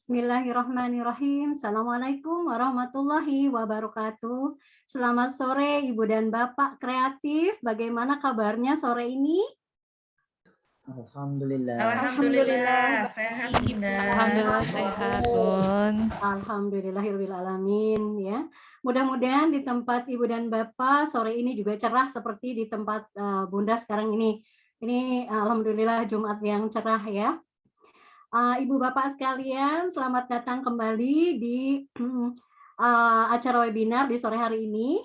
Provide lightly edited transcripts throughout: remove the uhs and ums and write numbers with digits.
Bismillahirrahmanirrahim. Assalamualaikum warahmatullahi wabarakatuh. Selamat sore Ibu dan Bapak kreatif. Bagaimana kabarnya sore ini? Alhamdulillah. Alhamdulillah, sehat Indah. Alhamdulillah sehat, Bun. Alhamdulillahirabbil alamin ya. Mudah-mudahan di tempat Ibu dan Bapak sore ini juga cerah seperti di tempat Bunda sekarang ini. Ini alhamdulillah Jumat yang cerah ya. Ibu Bapak sekalian, selamat datang kembali di acara webinar di sore hari ini.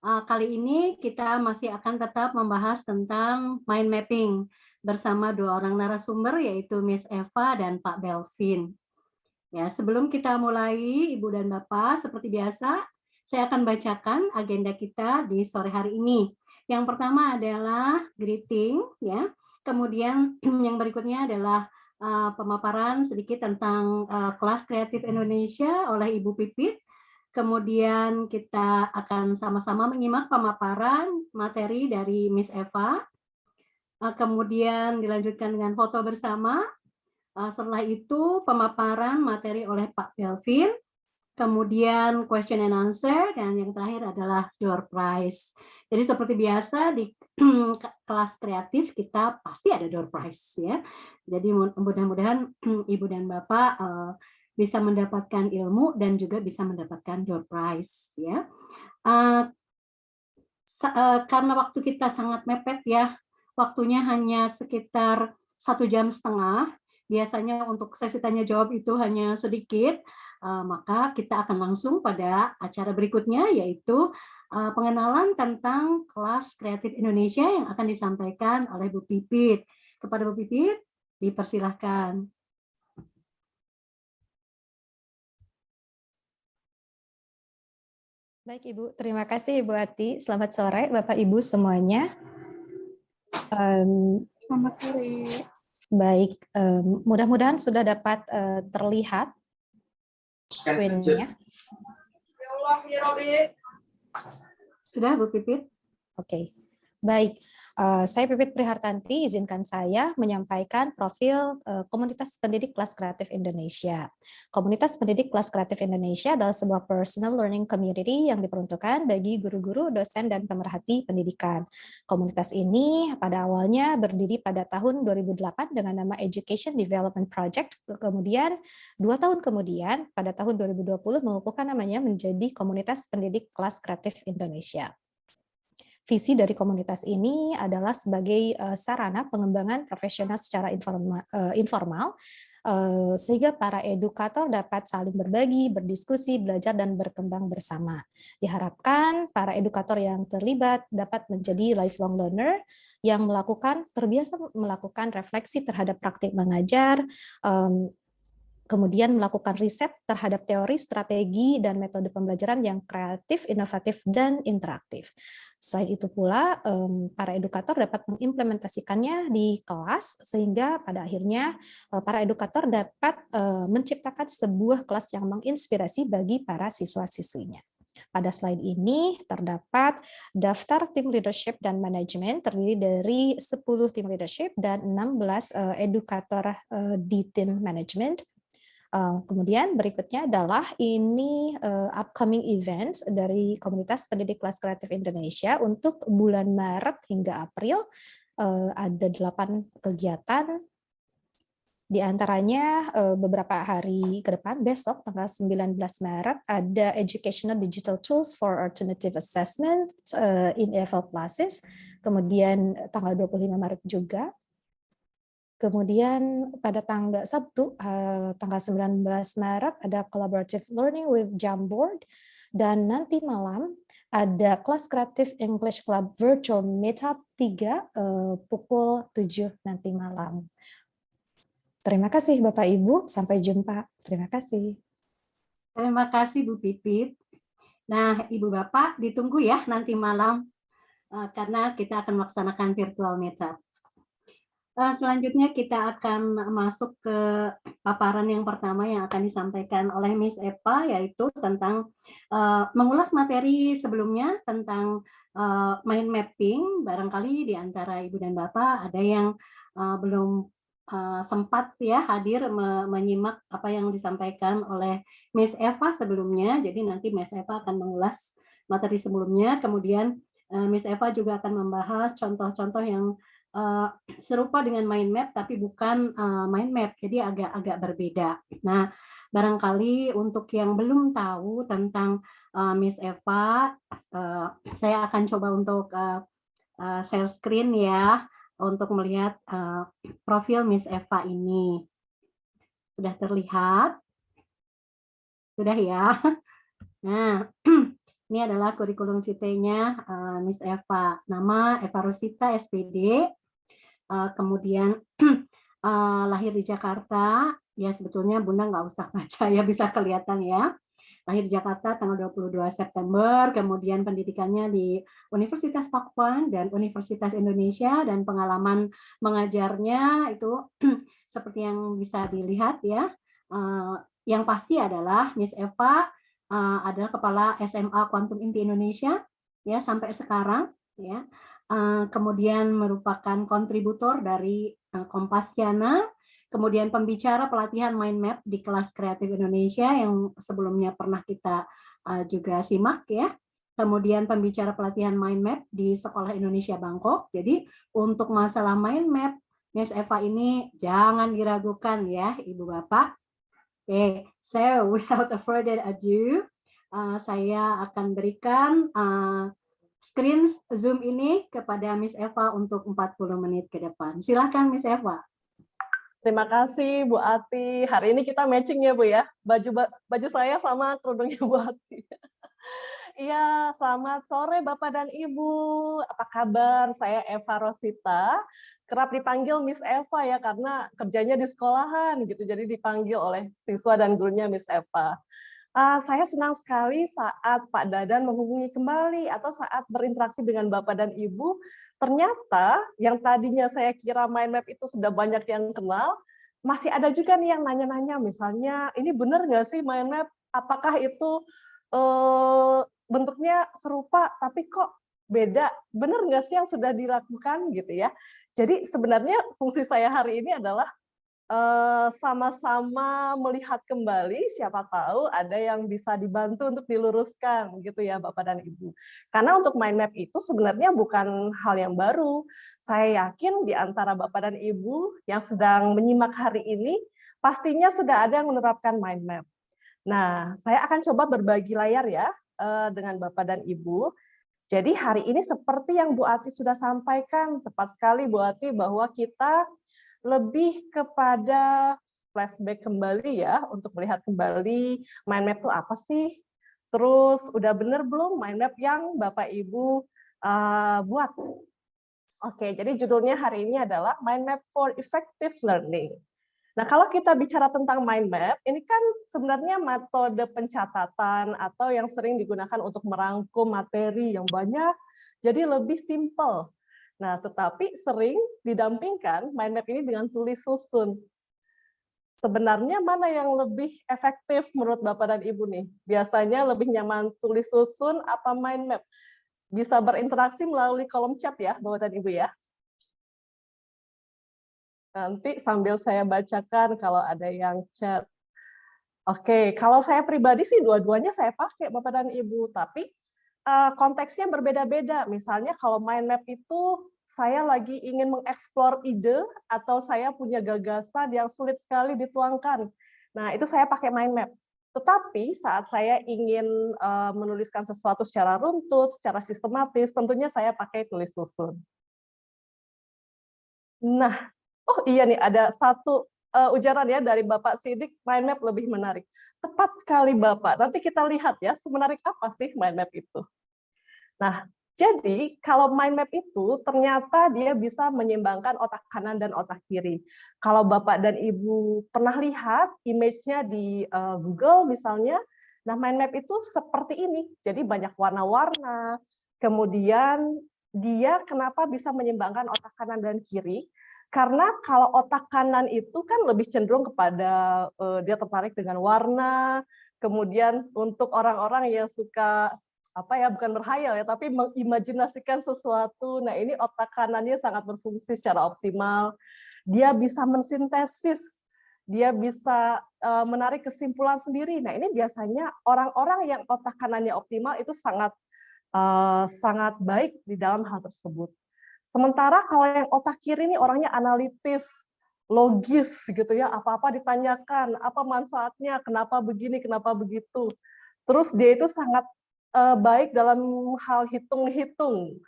Kali ini kita masih akan tetap membahas tentang mind mapping bersama dua orang narasumber yaitu Miss Eva dan Pak Belvin. Ya, sebelum kita mulai, Ibu dan Bapak, seperti biasa, saya akan bacakan agenda kita di sore hari ini. Yang pertama adalah greeting, ya. Kemudian yang berikutnya adalah pemaparan sedikit tentang kelas kreatif Indonesia oleh Ibu Pipit. Kemudian kita akan sama-sama menyimak pemaparan materi dari Miss Eva. Kemudian dilanjutkan dengan foto bersama. Setelah itu pemaparan materi oleh Pak Belvin. Kemudian question and answer, dan yang terakhir adalah door prize. Jadi seperti biasa di kelas kreatif kita pasti ada door prize ya. Jadi mudah-mudahan Ibu dan Bapak bisa mendapatkan ilmu dan juga bisa mendapatkan door prize ya. Karena waktu kita sangat mepet ya, waktunya hanya sekitar 1,5 jam. Biasanya untuk sesi tanya jawab itu hanya sedikit. Maka kita akan langsung pada acara berikutnya, yaitu pengenalan tentang kelas kreatif Indonesia yang akan disampaikan oleh Bu Pipit. Kepada Bu Pipit, dipersilahkan. Baik Ibu, terima kasih Ibu Ati. Selamat sore Bapak Ibu semuanya. Selamat sore. Baik, mudah-mudahan sudah dapat terlihat screen-nya. Sudah Bu Pipit? Oke, baik. Saya Pipit Prihartanti, izinkan saya menyampaikan profil Komunitas Pendidik Kelas Kreatif Indonesia. Komunitas Pendidik Kelas Kreatif Indonesia adalah sebuah personal learning community yang diperuntukkan bagi guru-guru, dosen, dan pemerhati pendidikan. Komunitas ini pada awalnya berdiri pada tahun 2008 dengan nama Education Development Project, kemudian 2 tahun kemudian pada tahun 2020 mengukuhkan namanya menjadi Komunitas Pendidik Kelas Kreatif Indonesia. Visi dari komunitas ini adalah sebagai sarana pengembangan profesional secara informal, sehingga para edukator dapat saling berbagi, berdiskusi, belajar, dan berkembang bersama. Diharapkan para edukator yang terlibat dapat menjadi lifelong learner yang terbiasa melakukan refleksi terhadap praktik mengajar, kemudian melakukan riset terhadap teori, strategi, dan metode pembelajaran yang kreatif, inovatif, dan interaktif. Selain itu pula, para edukator dapat mengimplementasikannya di kelas, sehingga pada akhirnya para edukator dapat menciptakan sebuah kelas yang menginspirasi bagi para siswa-siswinya. Pada slide ini terdapat daftar tim leadership dan manajemen terdiri dari 10 tim leadership dan 16 edukator di tim manajemen. Kemudian berikutnya adalah ini upcoming events dari Komunitas Pendidik Kelas Kreatif Indonesia untuk bulan Maret hingga April. Ada 8 kegiatan, di antaranya beberapa hari ke depan, besok tanggal 19 Maret ada Educational Digital Tools for Alternative Assessment in EFL Classes, kemudian tanggal 25 Maret juga. Kemudian pada tanggal Sabtu, tanggal 19 Maret, ada Collaborative Learning with Jamboard. Dan nanti malam ada kelas kreatif English Club Virtual Meetup 3 pukul 7 nanti malam. Terima kasih Bapak Ibu, sampai jumpa. Terima kasih. Terima kasih Bu Pipit. Nah, Ibu Bapak ditunggu ya nanti malam, karena kita akan melaksanakan virtual meetup. Selanjutnya kita akan masuk ke paparan yang pertama yang akan disampaikan oleh Miss Eva, yaitu tentang mengulas materi sebelumnya tentang mind mapping. Barangkali di antara Ibu dan Bapak ada yang belum sempat ya hadir menyimak apa yang disampaikan oleh Miss Eva sebelumnya. Jadi nanti Miss Eva akan mengulas materi sebelumnya, kemudian Miss Eva juga akan membahas contoh-contoh yang serupa dengan mind map tapi bukan mind map, jadi agak-agak berbeda. Nah, barangkali untuk yang belum tahu tentang Miss Eva, saya akan coba untuk share screen ya untuk melihat profil Miss Eva ini. Sudah terlihat? Sudah ya? Nah, ini adalah kurikulum vitae-nya Miss Eva. Nama Eva Rosita, SPD. Kemudian lahir di Jakarta. Ya sebetulnya Bunda nggak usah baca ya, bisa kelihatan ya. Lahir di Jakarta tanggal 22 September, kemudian pendidikannya di Universitas Pakuan dan Universitas Indonesia, dan pengalaman mengajarnya itu seperti yang bisa dilihat ya. Yang pasti adalah Miss Eva adalah kepala SMA Quantum Inti Indonesia ya sampai sekarang ya. Kemudian merupakan kontributor dari Kompasiana, kemudian pembicara pelatihan mind map di kelas kreatif Indonesia yang sebelumnya pernah kita juga simak ya. Kemudian pembicara pelatihan mind map di Sekolah Indonesia Bangkok. Jadi untuk masalah mind map, Miss Eva ini jangan diragukan ya Ibu Bapak. Oke, so without further ado, saya akan berikan screen Zoom ini kepada Miss Eva untuk 40 menit ke depan. Silakan Miss Eva. Terima kasih Bu Ati. Hari ini kita matching ya Bu ya. Baju saya sama kerudungnya Bu Ati. Iya, selamat sore Bapak dan Ibu. Apa kabar? Saya Eva Rosita. Kerap dipanggil Miss Eva ya karena kerjanya di sekolahan gitu. Jadi dipanggil oleh siswa dan gurunya Miss Eva. Saya senang sekali saat Pak Dadan menghubungi kembali atau saat berinteraksi dengan Bapak dan Ibu, ternyata yang tadinya saya kira mind map itu sudah banyak yang kenal, masih ada juga nih yang nanya-nanya, misalnya, ini benar nggak sih mind map? Apakah itu bentuknya serupa, tapi kok beda? Benar nggak sih yang sudah dilakukan gitu ya? Jadi sebenarnya fungsi saya hari ini adalah sama-sama melihat kembali, siapa tahu ada yang bisa dibantu untuk diluruskan gitu ya Bapak dan Ibu. Karena untuk mind map itu sebenarnya bukan hal yang baru. Saya yakin di antara Bapak dan Ibu yang sedang menyimak hari ini, pastinya sudah ada yang menerapkan mind map. Nah, saya akan coba berbagi layar ya dengan Bapak dan Ibu. Jadi hari ini seperti yang Bu Ati sudah sampaikan, tepat sekali Bu Ati bahwa kita lebih kepada flashback kembali ya, untuk melihat kembali mind map itu apa sih, terus udah bener belum mind map yang Bapak Ibu buat. Oke, jadi judulnya hari ini adalah Mind Map for Effective Learning. Nah, kalau kita bicara tentang mind map, ini kan sebenarnya metode pencatatan atau yang sering digunakan untuk merangkum materi yang banyak, jadi lebih simple. Nah, tetapi sering didampingkan mind map ini dengan tulis susun. Sebenarnya mana yang lebih efektif menurut Bapak dan Ibu nih? Biasanya lebih nyaman tulis susun apa mind map? Bisa berinteraksi melalui kolom chat ya, Bapak dan Ibu ya. Nanti sambil saya bacakan kalau ada yang chat. Oke, kalau saya pribadi sih dua-duanya saya pakai Bapak dan Ibu, tapi konteksnya berbeda-beda. Misalnya kalau mind map itu saya lagi ingin mengeksplor ide atau saya punya gagasan yang sulit sekali dituangkan. Nah, itu saya pakai mind map. Tetapi saat saya ingin menuliskan sesuatu secara runtut, secara sistematis, tentunya saya pakai tulis susun. Nah, oh iya nih ada satu ujaran ya dari Bapak Sidik, mind map lebih menarik. Tepat sekali Bapak. Nanti kita lihat ya, semenarik apa sih mind map itu. Nah, jadi kalau mind map itu ternyata dia bisa menyeimbangkan otak kanan dan otak kiri. Kalau Bapak dan Ibu pernah lihat image-nya di Google misalnya, nah mind map itu seperti ini. Jadi banyak warna-warna, kemudian dia kenapa bisa menyeimbangkan otak kanan dan kiri? Karena kalau otak kanan itu kan lebih cenderung kepada dia tertarik dengan warna, kemudian untuk orang-orang yang suka apa ya, bukan berhayal ya, tapi mengimajinasikan sesuatu. Nah, ini otak kanannya sangat berfungsi secara optimal. dia bisa mensintesis, dia bisa menarik kesimpulan sendiri. Nah, ini biasanya orang-orang yang otak kanannya optimal itu sangat sangat baik di dalam hal tersebut. Sementara kalau yang otak kiri ini orangnya analitis, logis gitu ya, apa-apa ditanyakan, apa manfaatnya, kenapa begini, kenapa begitu. Terus dia itu sangat baik dalam hal hitung-hitung.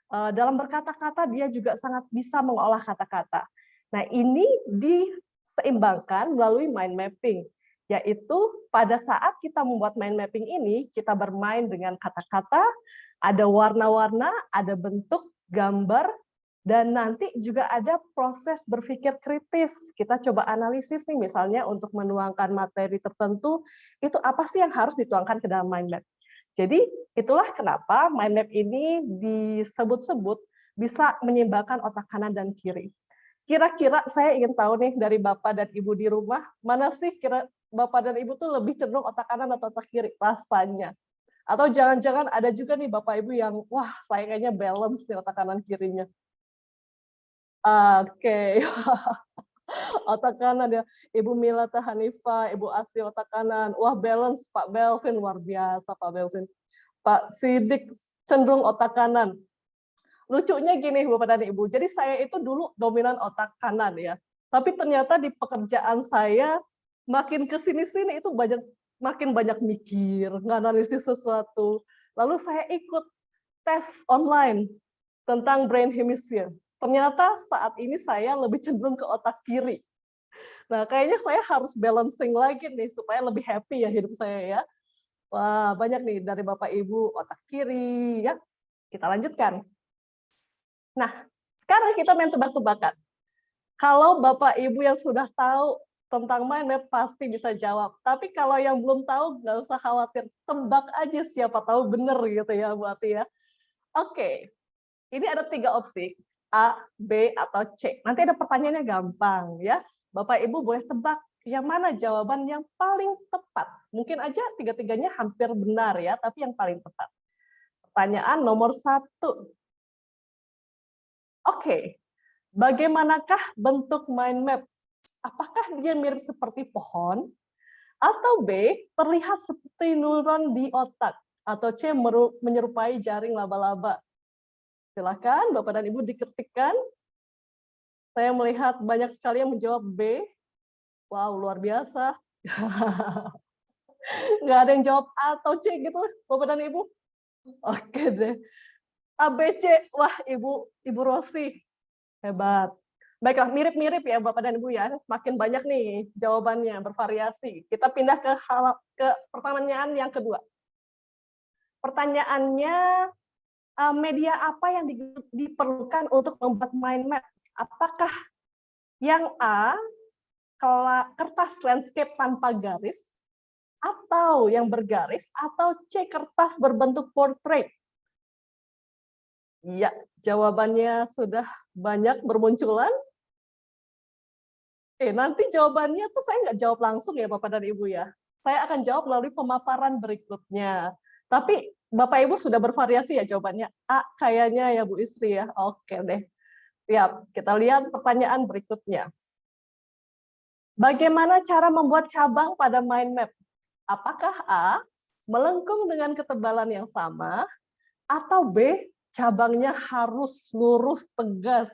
Dalam berkata-kata dia juga sangat bisa mengolah kata-kata. Nah, ini diseimbangkan melalui mind mapping, yaitu pada saat kita membuat mind mapping ini, kita bermain dengan kata-kata, ada warna-warna, ada bentuk, gambar, dan nanti juga ada proses berpikir kritis. Kita coba analisis nih, misalnya untuk menuangkan materi tertentu, itu apa sih yang harus dituangkan ke dalam mind map. Jadi itulah kenapa mind map ini disebut-sebut bisa menyeimbangkan otak kanan dan kiri. Kira-kira saya ingin tahu nih dari Bapak dan Ibu di rumah, mana sih kira Bapak dan Ibu tuh lebih cenderung otak kanan atau otak kiri rasanya? Atau jangan-jangan ada juga nih Bapak Ibu yang, wah saya kayaknya balance nih otak kanan kirinya. Oke, otak kanan ya. Ibu Mila Hanifah, Ibu Asri otak kanan. Wah balance Pak Belvin, luar biasa Pak Belvin. Pak Sidik cenderung otak kanan. Lucunya gini Bapak dan Ibu, jadi saya itu dulu dominan otak kanan ya. Tapi ternyata di pekerjaan saya makin ke sini-sini itu makin banyak mikir, nganalisis sesuatu. Lalu saya ikut tes online tentang brain hemisphere. Ternyata saat ini saya lebih cenderung ke otak kiri. Nah, kayaknya saya harus balancing lagi nih supaya lebih happy ya hidup saya ya. Wah, banyak nih dari Bapak Ibu otak kiri ya. Kita lanjutkan. Nah, sekarang kita main tebak-tebakan. Kalau Bapak Ibu yang sudah tahu tentang mind map pasti bisa jawab. Tapi kalau yang belum tahu nggak usah khawatir, tebak aja siapa tahu bener gitu ya Bu Ati ya. Oke, ini ada 3 opsi. A, B, atau C. Nanti ada pertanyaannya gampang ya. Bapak Ibu boleh tebak yang mana jawaban yang paling tepat. Mungkin aja 3-tiganya hampir benar ya, tapi yang paling tepat. Pertanyaan nomor 1. Oke, bagaimanakah bentuk mind map? Apakah dia mirip seperti pohon? Atau B, terlihat seperti neuron di otak? Atau C, menyerupai jaring laba-laba? Silakan Bapak dan Ibu diketikkan. Saya melihat banyak sekali yang menjawab B. Wow, luar biasa. Nggak ada yang jawab A atau C gitu, Bapak dan Ibu. Oke deh. A, B, C. Wah, Ibu Rosi. Hebat. Baiklah, mirip-mirip ya Bapak dan Ibu ya. Semakin banyak nih jawabannya, bervariasi. Kita pindah ke pertanyaan yang kedua. Pertanyaannya, media apa yang diperlukan untuk membuat mind map? Apakah yang A, kertas landscape tanpa garis, atau yang bergaris, atau C, kertas berbentuk portrait? Iya, jawabannya sudah banyak bermunculan. Nanti jawabannya tuh saya nggak jawab langsung ya Bapak dan Ibu ya. Saya akan jawab melalui pemaparan berikutnya. Tapi Bapak Ibu sudah bervariasi ya jawabannya. A kayaknya ya Bu Istri ya. Oke deh. Siap. Kita lihat pertanyaan berikutnya. Bagaimana cara membuat cabang pada mind map? Apakah A, melengkung dengan ketebalan yang sama, atau B, cabangnya harus lurus tegas,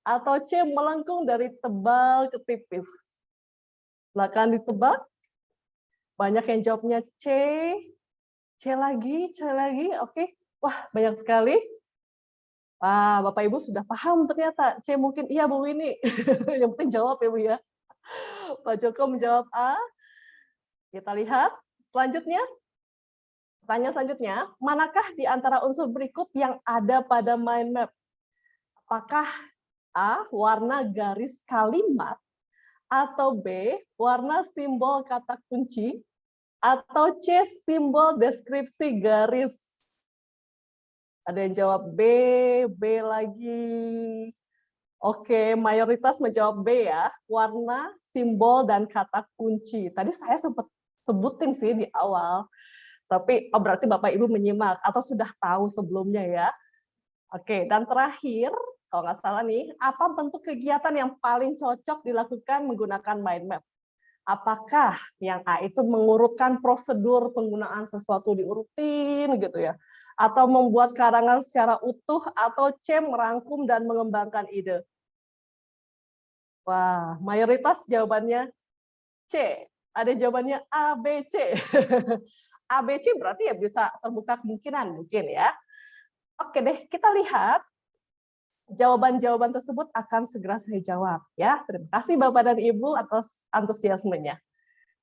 atau C, melengkung dari tebal ke tipis? Silakan ditebak. Banyak yang jawabnya C. C lagi, oke. Wah, banyak sekali. Wah, Bapak Ibu sudah paham ternyata. C mungkin, iya Bu Winnie. Yang penting jawab ya Bu ya. Pak Joko menjawab A. Kita lihat selanjutnya. Pertanyaan selanjutnya, manakah di antara unsur berikut yang ada pada mind map? Apakah A, warna garis kalimat, atau B, warna simbol kata kunci, atau C, simbol deskripsi garis? Ada yang jawab B, B lagi. Oke, mayoritas menjawab B ya, warna, simbol, dan kata kunci. Tadi saya sempat sebutin sih di awal, tapi berarti Bapak Ibu menyimak atau sudah tahu sebelumnya ya. Oke, dan terakhir kalau nggak salah nih, apa bentuk kegiatan yang paling cocok dilakukan menggunakan mind map? Apakah yang A itu mengurutkan prosedur penggunaan sesuatu diurutin gitu ya, atau membuat karangan secara utuh, atau C merangkum dan mengembangkan ide? Wah, mayoritas jawabannya C. Ada jawabannya A, B, C. A, B, C berarti ya bisa terbuka kemungkinan mungkin ya. Oke deh, kita lihat jawaban-jawaban tersebut akan segera saya jawab ya. Terima kasih Bapak dan Ibu atas antusiasmenya.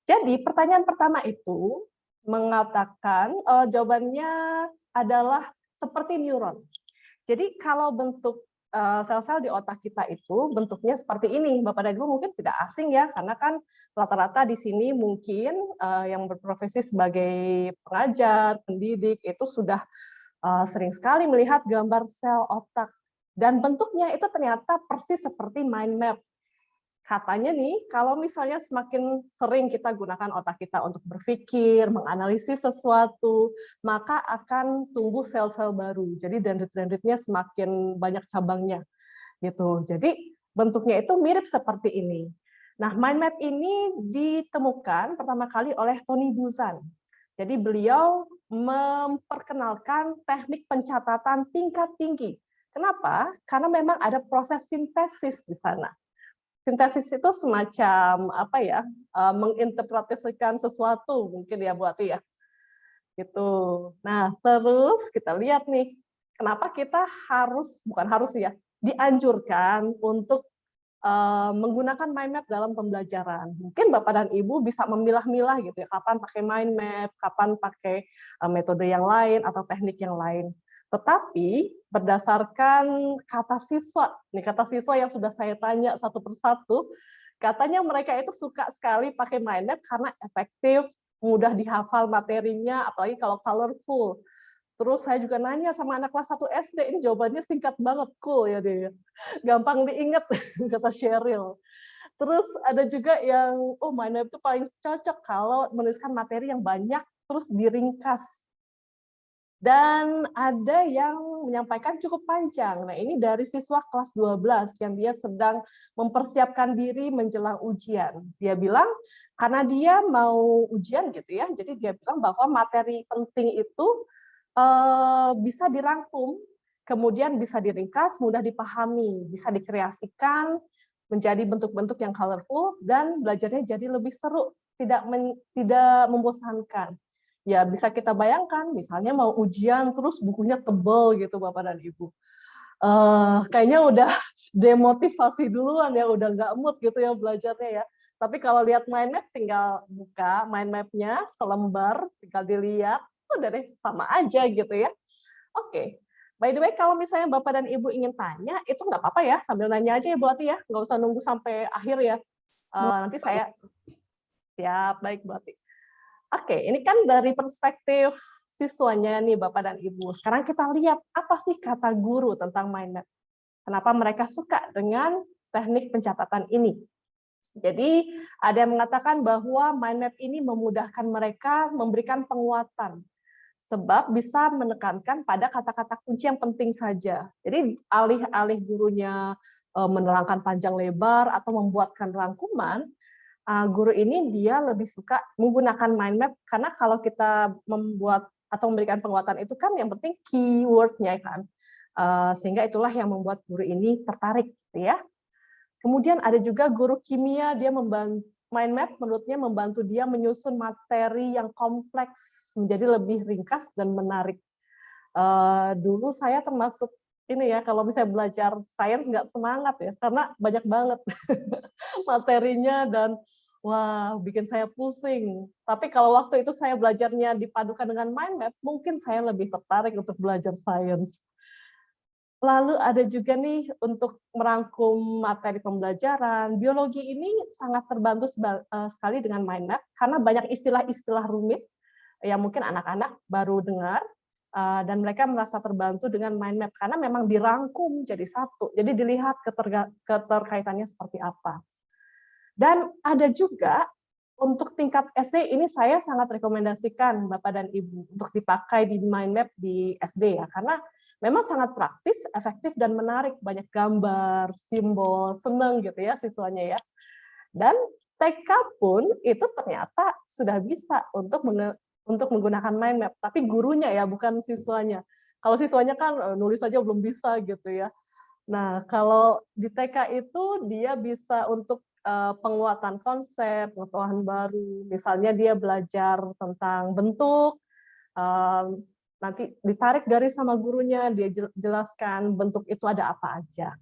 Jadi pertanyaan pertama itu mengatakan jawabannya adalah seperti neuron. Jadi kalau bentuk sel-sel di otak kita itu bentuknya seperti ini. Bapak dan Ibu mungkin tidak asing ya, karena kan rata-rata di sini mungkin yang berprofesi sebagai pengajar, pendidik itu sudah sering sekali melihat gambar sel otak. Dan bentuknya itu ternyata persis seperti mind map. Katanya nih, kalau misalnya semakin sering kita gunakan otak kita untuk berpikir, menganalisis sesuatu, maka akan tumbuh sel-sel baru. Jadi dendrit-dendritnya semakin banyak cabangnya, gitu. Jadi bentuknya itu mirip seperti ini. Nah, mind map ini ditemukan pertama kali oleh Tony Buzan. Jadi beliau memperkenalkan teknik pencatatan tingkat tinggi. Kenapa? Karena memang ada proses sintesis di sana. Sintesis itu semacam apa ya, menginterpretasikan sesuatu mungkin ya Bu Ati ya. Gitu. Nah, terus kita lihat nih, kenapa kita bukan harus ya, dianjurkan untuk menggunakan mind map dalam pembelajaran. Mungkin Bapak dan Ibu bisa memilah-milah gitu ya, kapan pakai mind map, kapan pakai metode yang lain atau teknik yang lain. Tetapi berdasarkan kata siswa, nih kata siswa yang sudah saya tanya satu persatu, katanya mereka itu suka sekali pakai mind map karena efektif, mudah dihafal materinya, apalagi kalau colorful. Terus saya juga nanya sama anak kelas 1 SD, ini jawabannya singkat banget, cool ya dia. Gampang diingat, kata Sheryl. Terus ada juga yang, mind map itu paling cocok kalau menuliskan materi yang banyak, terus diringkas. Dan ada yang menyampaikan cukup panjang. Nah, ini dari siswa kelas 12 yang dia sedang mempersiapkan diri menjelang ujian. Dia bilang, karena dia mau ujian gitu ya, jadi dia bilang bahwa materi penting itu bisa dirangkum, kemudian bisa diringkas, mudah dipahami, bisa dikreasikan menjadi bentuk-bentuk yang colorful, dan belajarnya jadi lebih seru, tidak membosankan. Ya bisa kita bayangkan, misalnya mau ujian terus bukunya tebal gitu Bapak dan Ibu. Kayaknya udah demotivasi duluan ya, udah nggak mood gitu ya belajarnya ya. Tapi kalau lihat mind map, tinggal buka mind map-nya selembar, tinggal dilihat, udah deh sama aja gitu ya. Oke. By the way, kalau misalnya Bapak dan Ibu ingin tanya, itu nggak apa-apa ya, sambil nanya aja ya Bu Ati ya, nggak usah nunggu sampai akhir ya. Nanti saya, siap, baik Bu Ati. Oke, ini kan dari perspektif siswanya nih Bapak dan Ibu. Sekarang kita lihat apa sih kata guru tentang mind map. Kenapa mereka suka dengan teknik pencatatan ini. Jadi ada yang mengatakan bahwa mind map ini memudahkan mereka memberikan penguatan. Sebab bisa menekankan pada kata-kata kunci yang penting saja. Jadi alih-alih gurunya menerangkan panjang lebar atau membuatkan rangkuman, guru ini dia lebih suka menggunakan mind map, karena kalau kita membuat atau memberikan penguatan itu kan yang penting keyword-nya kan, sehingga itulah yang membuat guru ini tertarik gitu ya. Kemudian ada juga guru kimia, dia membantu mind map, menurutnya membantu dia menyusun materi yang kompleks menjadi lebih ringkas dan menarik. Dulu saya termasuk ini ya, kalau misalnya belajar sains nggak semangat ya, karena banyak banget materinya dan wah, bikin saya pusing. Tapi kalau waktu itu saya belajarnya dipadukan dengan mind map, mungkin saya lebih tertarik untuk belajar sains. Lalu ada juga nih untuk merangkum materi pembelajaran. Biologi ini sangat terbantu sekali dengan mind map, karena banyak istilah-istilah rumit yang mungkin anak-anak baru dengar, dan mereka merasa terbantu dengan mind map, karena memang dirangkum jadi satu. Jadi dilihat keterkaitannya seperti apa. Dan ada juga untuk tingkat SD ini saya sangat rekomendasikan Bapak dan Ibu untuk dipakai di mind map di SD ya, karena Memang sangat praktis, efektif, dan menarik. Banyak gambar, simbol, seneng gitu ya siswanya ya. Dan TK pun itu ternyata sudah bisa untuk menggunakan mind map, tapi gurunya ya, bukan siswanya. Kalau siswanya kan nulis saja belum bisa gitu ya. Nah, kalau di TK itu dia bisa untuk penguatan konsep, pengetahuan baru. Misalnya dia belajar tentang bentuk, nanti ditarik garis sama gurunya, dia jelaskan bentuk itu ada apa aja.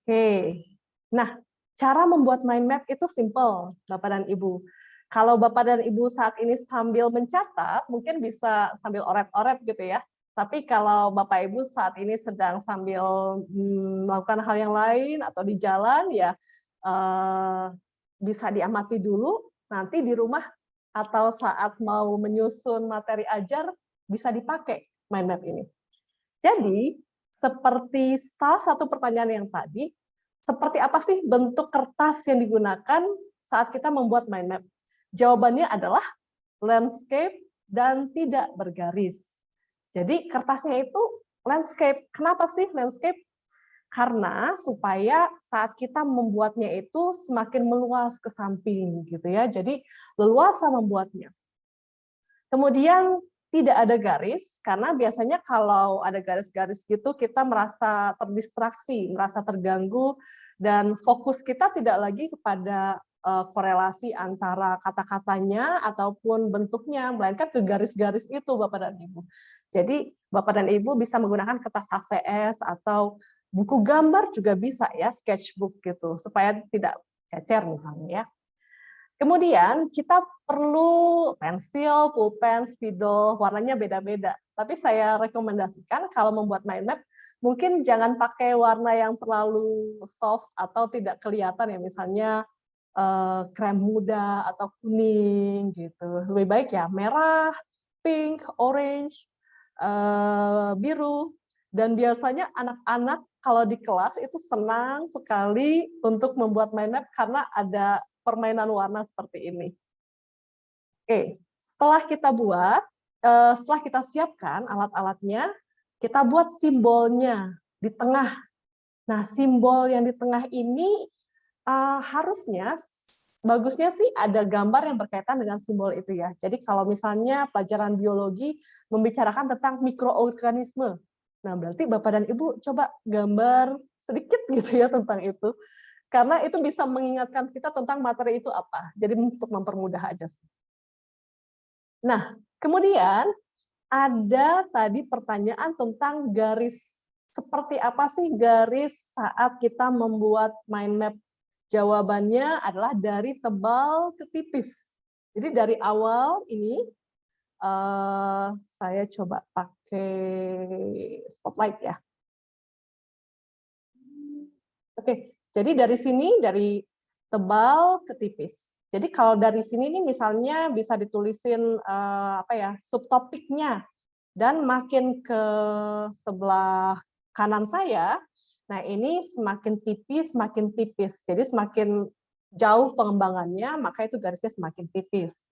Oke, nah cara membuat mind map itu simple, Bapak dan Ibu. Kalau Bapak dan Ibu saat ini sambil mencatat, mungkin bisa sambil oret-oret gitu ya. Tapi kalau Bapak Ibu saat ini sedang sambil melakukan hal yang lain atau di jalan, ya bisa diamati dulu, nanti di rumah atau saat mau menyusun materi ajar, bisa dipakai mind map ini. Jadi, seperti salah satu pertanyaan yang tadi, seperti apa sih bentuk kertas yang digunakan saat kita membuat mind map? Jawabannya adalah landscape dan tidak bergaris. Jadi kertasnya itu landscape. Kenapa sih landscape? Karena supaya saat kita membuatnya itu semakin meluas ke samping gitu ya. Jadi leluasa membuatnya. Kemudian tidak ada garis, karena biasanya kalau ada garis-garis gitu kita merasa terdistraksi, merasa terganggu, dan fokus kita tidak lagi kepada korelasi antara kata-katanya ataupun bentuknya, melainkan ke garis-garis itu Bapak dan Ibu. Jadi Bapak dan Ibu bisa menggunakan kertas HVS atau buku gambar juga bisa ya, sketchbook gitu, supaya tidak cecer misalnya ya. Kemudian kita perlu pensil, pulpen, spidol, warnanya beda-beda. Tapi saya rekomendasikan kalau membuat mind map, mungkin jangan pakai warna yang terlalu soft atau tidak kelihatan ya, misalnya krem muda atau kuning gitu. Lebih baik ya merah, pink, orange, biru. Dan biasanya anak-anak kalau di kelas itu senang sekali untuk membuat mind map karena ada permainan warna seperti ini. Oke, setelah kita siapkan alat-alatnya, kita buat simbolnya di tengah. Nah, simbol yang di tengah ini harusnya, bagusnya sih ada gambar yang berkaitan dengan simbol itu ya. Jadi kalau misalnya pelajaran biologi membicarakan tentang mikroorganisme, nah berarti Bapak dan Ibu coba gambar sedikit gitu ya tentang itu. Karena itu bisa mengingatkan kita tentang materi itu apa. Jadi untuk mempermudah aja sih. Nah, kemudian ada tadi pertanyaan tentang garis. Seperti apa sih garis saat kita membuat mind map? Jawabannya adalah dari tebal ke tipis. Jadi dari awal ini, saya coba pakai spotlight ya. Oke. Jadi dari sini, dari tebal ke tipis. Jadi kalau dari sini nih misalnya bisa ditulisin subtopiknya, dan makin ke sebelah kanan saya, nah ini semakin tipis, semakin tipis. Jadi semakin jauh pengembangannya, maka itu garisnya semakin tipis.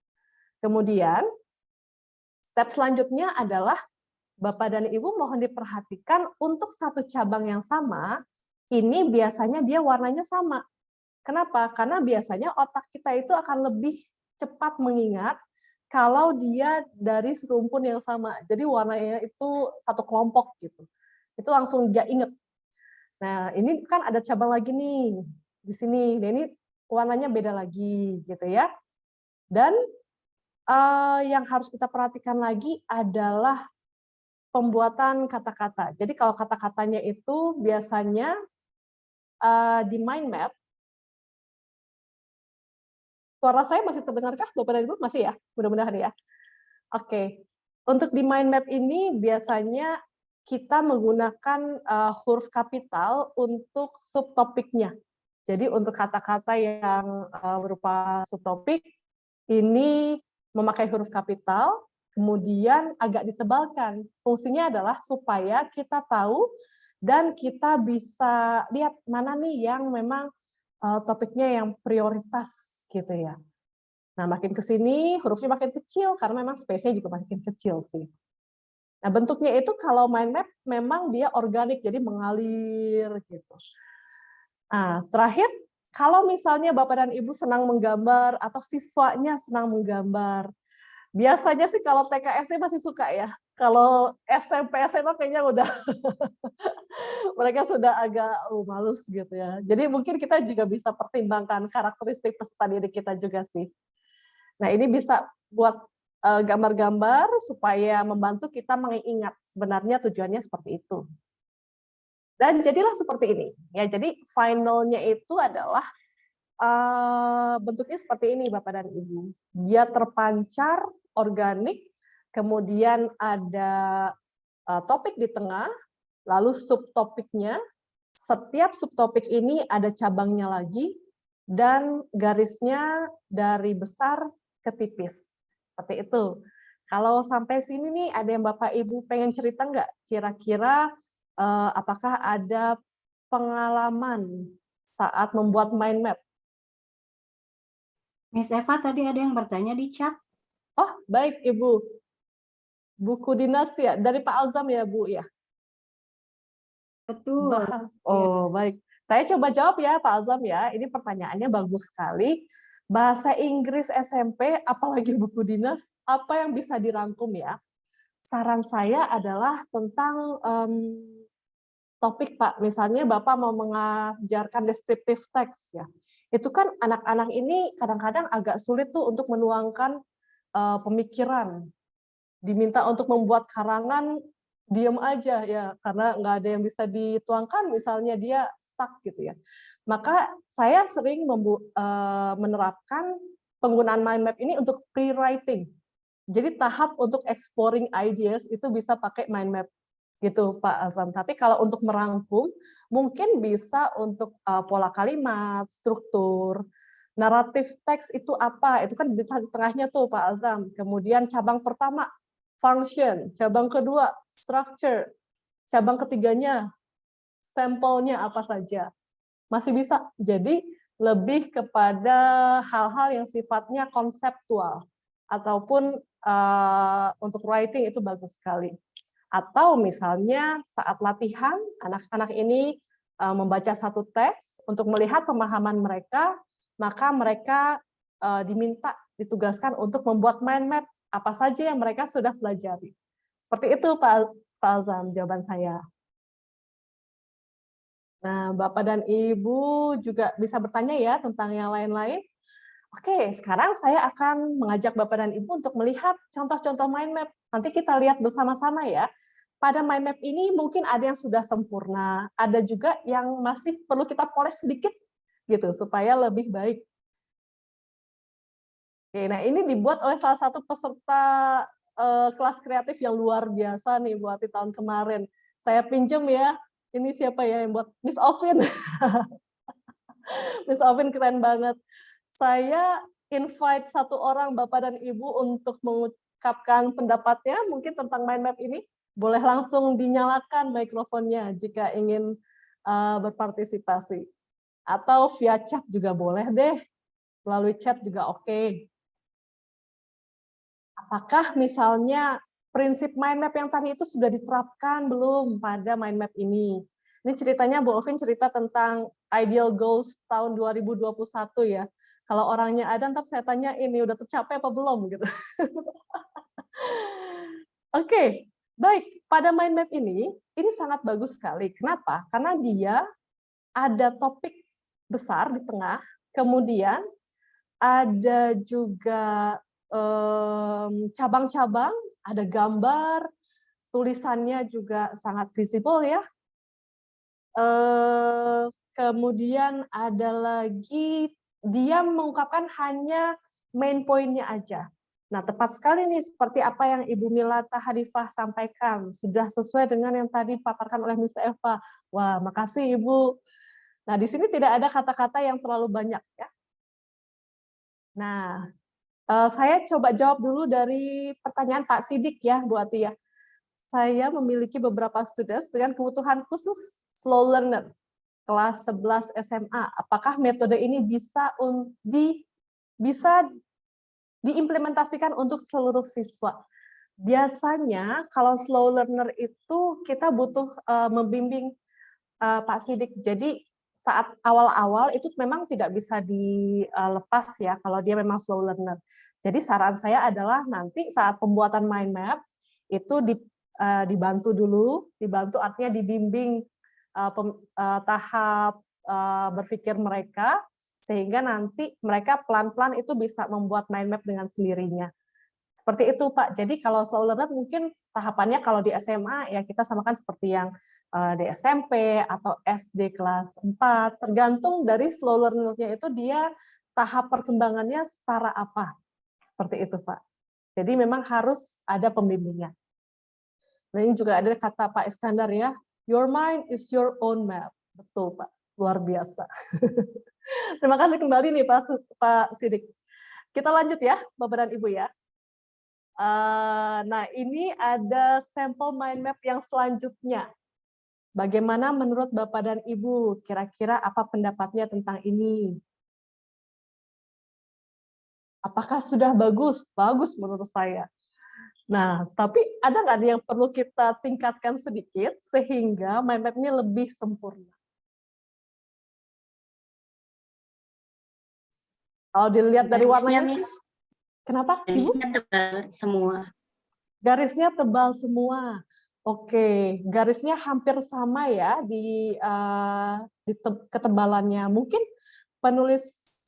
Kemudian step selanjutnya adalah Bapak dan Ibu mohon diperhatikan untuk satu cabang yang sama, ini biasanya dia warnanya sama. Kenapa? Karena biasanya otak kita itu akan lebih cepat mengingat kalau dia dari serumpun yang sama. Jadi warnanya itu satu kelompok gitu. Itu langsung dia ingat. Nah, ini kan ada cabang lagi nih di sini. Nah, ini warnanya beda lagi gitu ya. Dan yang harus kita perhatikan lagi adalah pembuatan kata-kata. Jadi kalau kata-katanya itu biasanya di mind map, suara saya masih terdengarkah Bapak dan Ibu? Masih ya? Mudah-mudahan ya. Oke. Untuk di mind map ini biasanya kita menggunakan huruf kapital untuk subtopiknya. Jadi untuk kata-kata yang berupa subtopik, ini memakai huruf kapital, kemudian agak ditebalkan. Fungsinya adalah supaya kita tahu dan kita bisa lihat mana nih yang memang topiknya yang prioritas gitu ya. Nah, makin ke sini hurufnya makin kecil karena memang space-nya juga makin kecil sih. Nah, bentuknya itu kalau mind map memang dia organik, jadi mengalir gitu. Nah, terakhir, kalau misalnya Bapak dan Ibu senang menggambar atau siswanya senang menggambar, biasanya sih kalau TK SD masih suka ya. Kalau SMP SMA kayaknya udah mereka sudah agak males gitu ya. Jadi mungkin kita juga bisa pertimbangkan karakteristik peserta didik kita juga sih. Nah, ini bisa buat gambar-gambar supaya membantu kita mengingat sebenarnya tujuannya seperti itu. Dan jadilah seperti ini. Ya, jadi finalnya itu adalah bentuknya seperti ini Bapak dan Ibu. Dia terpancar, organik, kemudian ada topik di tengah, lalu subtopiknya. Setiap subtopik ini ada cabangnya lagi, dan garisnya dari besar ke tipis. Seperti itu. Kalau sampai sini nih, ada yang Bapak Ibu pengen cerita nggak? Kira-kira apakah ada pengalaman saat membuat mind map? Miss Eva tadi ada yang bertanya di chat. Oh, baik Ibu. Buku dinas ya, dari Pak Alzam ya Bu ya? Betul. Oh, baik. Saya coba jawab ya Pak Alzam ya. Ini pertanyaannya bagus sekali. Bahasa Inggris SMP, apalagi buku dinas, apa yang bisa dirangkum ya? Saran saya adalah tentang topik Pak. Misalnya Bapak mau mengajarkan descriptive text ya. Itu kan anak-anak ini kadang-kadang agak sulit tuh untuk menuangkan pemikiran. Diminta untuk membuat karangan, diam aja ya, karena nggak ada yang bisa dituangkan, misalnya dia stuck gitu ya. Maka saya sering menerapkan penggunaan mind map ini untuk pre-writing. Jadi tahap untuk exploring ideas itu bisa pakai mind map gitu Pak Azam. Tapi kalau untuk merangkum, mungkin bisa untuk pola kalimat, struktur, naratif teks itu apa? Itu kan di tengahnya tuh Pak Azam. Kemudian cabang pertama function, cabang kedua structure, cabang ketiganya sampelnya apa saja. Masih bisa. Jadi lebih kepada hal-hal yang sifatnya konseptual ataupun untuk writing itu bagus sekali. Atau misalnya saat latihan anak-anak ini membaca satu teks untuk melihat pemahaman mereka, maka mereka ditugaskan untuk membuat mind map apa saja yang mereka sudah pelajari. Seperti itu Pak Alzam jawaban saya. Nah, Bapak dan Ibu juga bisa bertanya ya tentang yang lain-lain. Oke, sekarang saya akan mengajak Bapak dan Ibu untuk melihat contoh-contoh mind map. Nanti kita lihat bersama-sama ya. Pada mind map ini mungkin ada yang sudah sempurna, ada juga yang masih perlu kita poles sedikit gitu supaya lebih baik. Oke, nah ini dibuat oleh salah satu peserta kelas kreatif yang luar biasa nih buat di tahun kemarin. Saya pinjem ya. Ini siapa ya yang buat? Miss Ovin. Miss Ovin keren banget. Saya invite satu orang Bapak dan Ibu untuk mengungkapkan pendapatnya mungkin tentang mind map ini. Boleh langsung dinyalakan mikrofonnya jika ingin berpartisipasi. Atau via chat juga boleh deh. Melalui chat juga oke. Apakah misalnya prinsip mind map yang tadi itu sudah diterapkan belum pada mind map ini? Ini ceritanya Bu Ovin cerita tentang ideal goals tahun 2021 ya. Kalau orangnya ada, ntar saya tanya ini udah tercapai apa belum gitu. Oke, baik. Pada mind map ini sangat bagus sekali. Kenapa? Karena dia ada topik besar di tengah, kemudian ada juga cabang-cabang, ada gambar, tulisannya juga sangat visible ya. Kemudian ada lagi dia mengungkapkan hanya main point-nya aja. Nah, tepat sekali nih seperti apa yang Ibu Milata Hadifah sampaikan, sudah sesuai dengan yang tadi dipaparkan oleh Miss Eva. Wah, makasih Ibu. Nah, di sini tidak ada kata-kata yang terlalu banyak ya. Nah, saya coba jawab dulu dari pertanyaan Pak Sidik ya, Bu Atia. Saya memiliki beberapa students dengan kebutuhan khusus slow learner kelas 11 SMA. Apakah metode ini bisa diimplementasikan untuk seluruh siswa? biasanya kalau slow learner itu kita butuh membimbing Pak Sidik. Jadi saat awal-awal itu memang tidak bisa dilepas ya kalau dia memang slow learner. Jadi saran saya adalah nanti saat pembuatan mind map itu dibantu dulu, dibantu artinya dibimbing tahap berpikir mereka sehingga nanti mereka pelan-pelan itu bisa membuat mind map dengan sendirinya. Seperti itu Pak. Jadi kalau slow learner mungkin tahapannya kalau di SMA ya kita samakan seperti yang di SMP atau SD kelas 4, tergantung dari slow learner-nya itu dia tahap perkembangannya setara apa. Seperti itu Pak. Jadi memang harus ada pembimbingnya. Nah ini juga ada kata Pak Iskandar ya, your mind is your own map. Betul Pak, luar biasa. Terima kasih kembali nih Pak Sidik. Kita lanjut ya Bapak dan Ibu ya. Nah ini ada sampel mind map yang selanjutnya. Bagaimana menurut Bapak dan Ibu? Kira-kira apa pendapatnya tentang ini? Apakah sudah bagus? Bagus menurut saya. Nah, tapi ada nggak yang perlu kita tingkatkan sedikit sehingga mind map-nya lebih sempurna? Kalau dilihat dari warnanya, Miss. Kenapa? Garisnya tebal semua. Garisnya tebal semua. Oke, garisnya hampir sama ya di ketebalannya. Mungkin penulis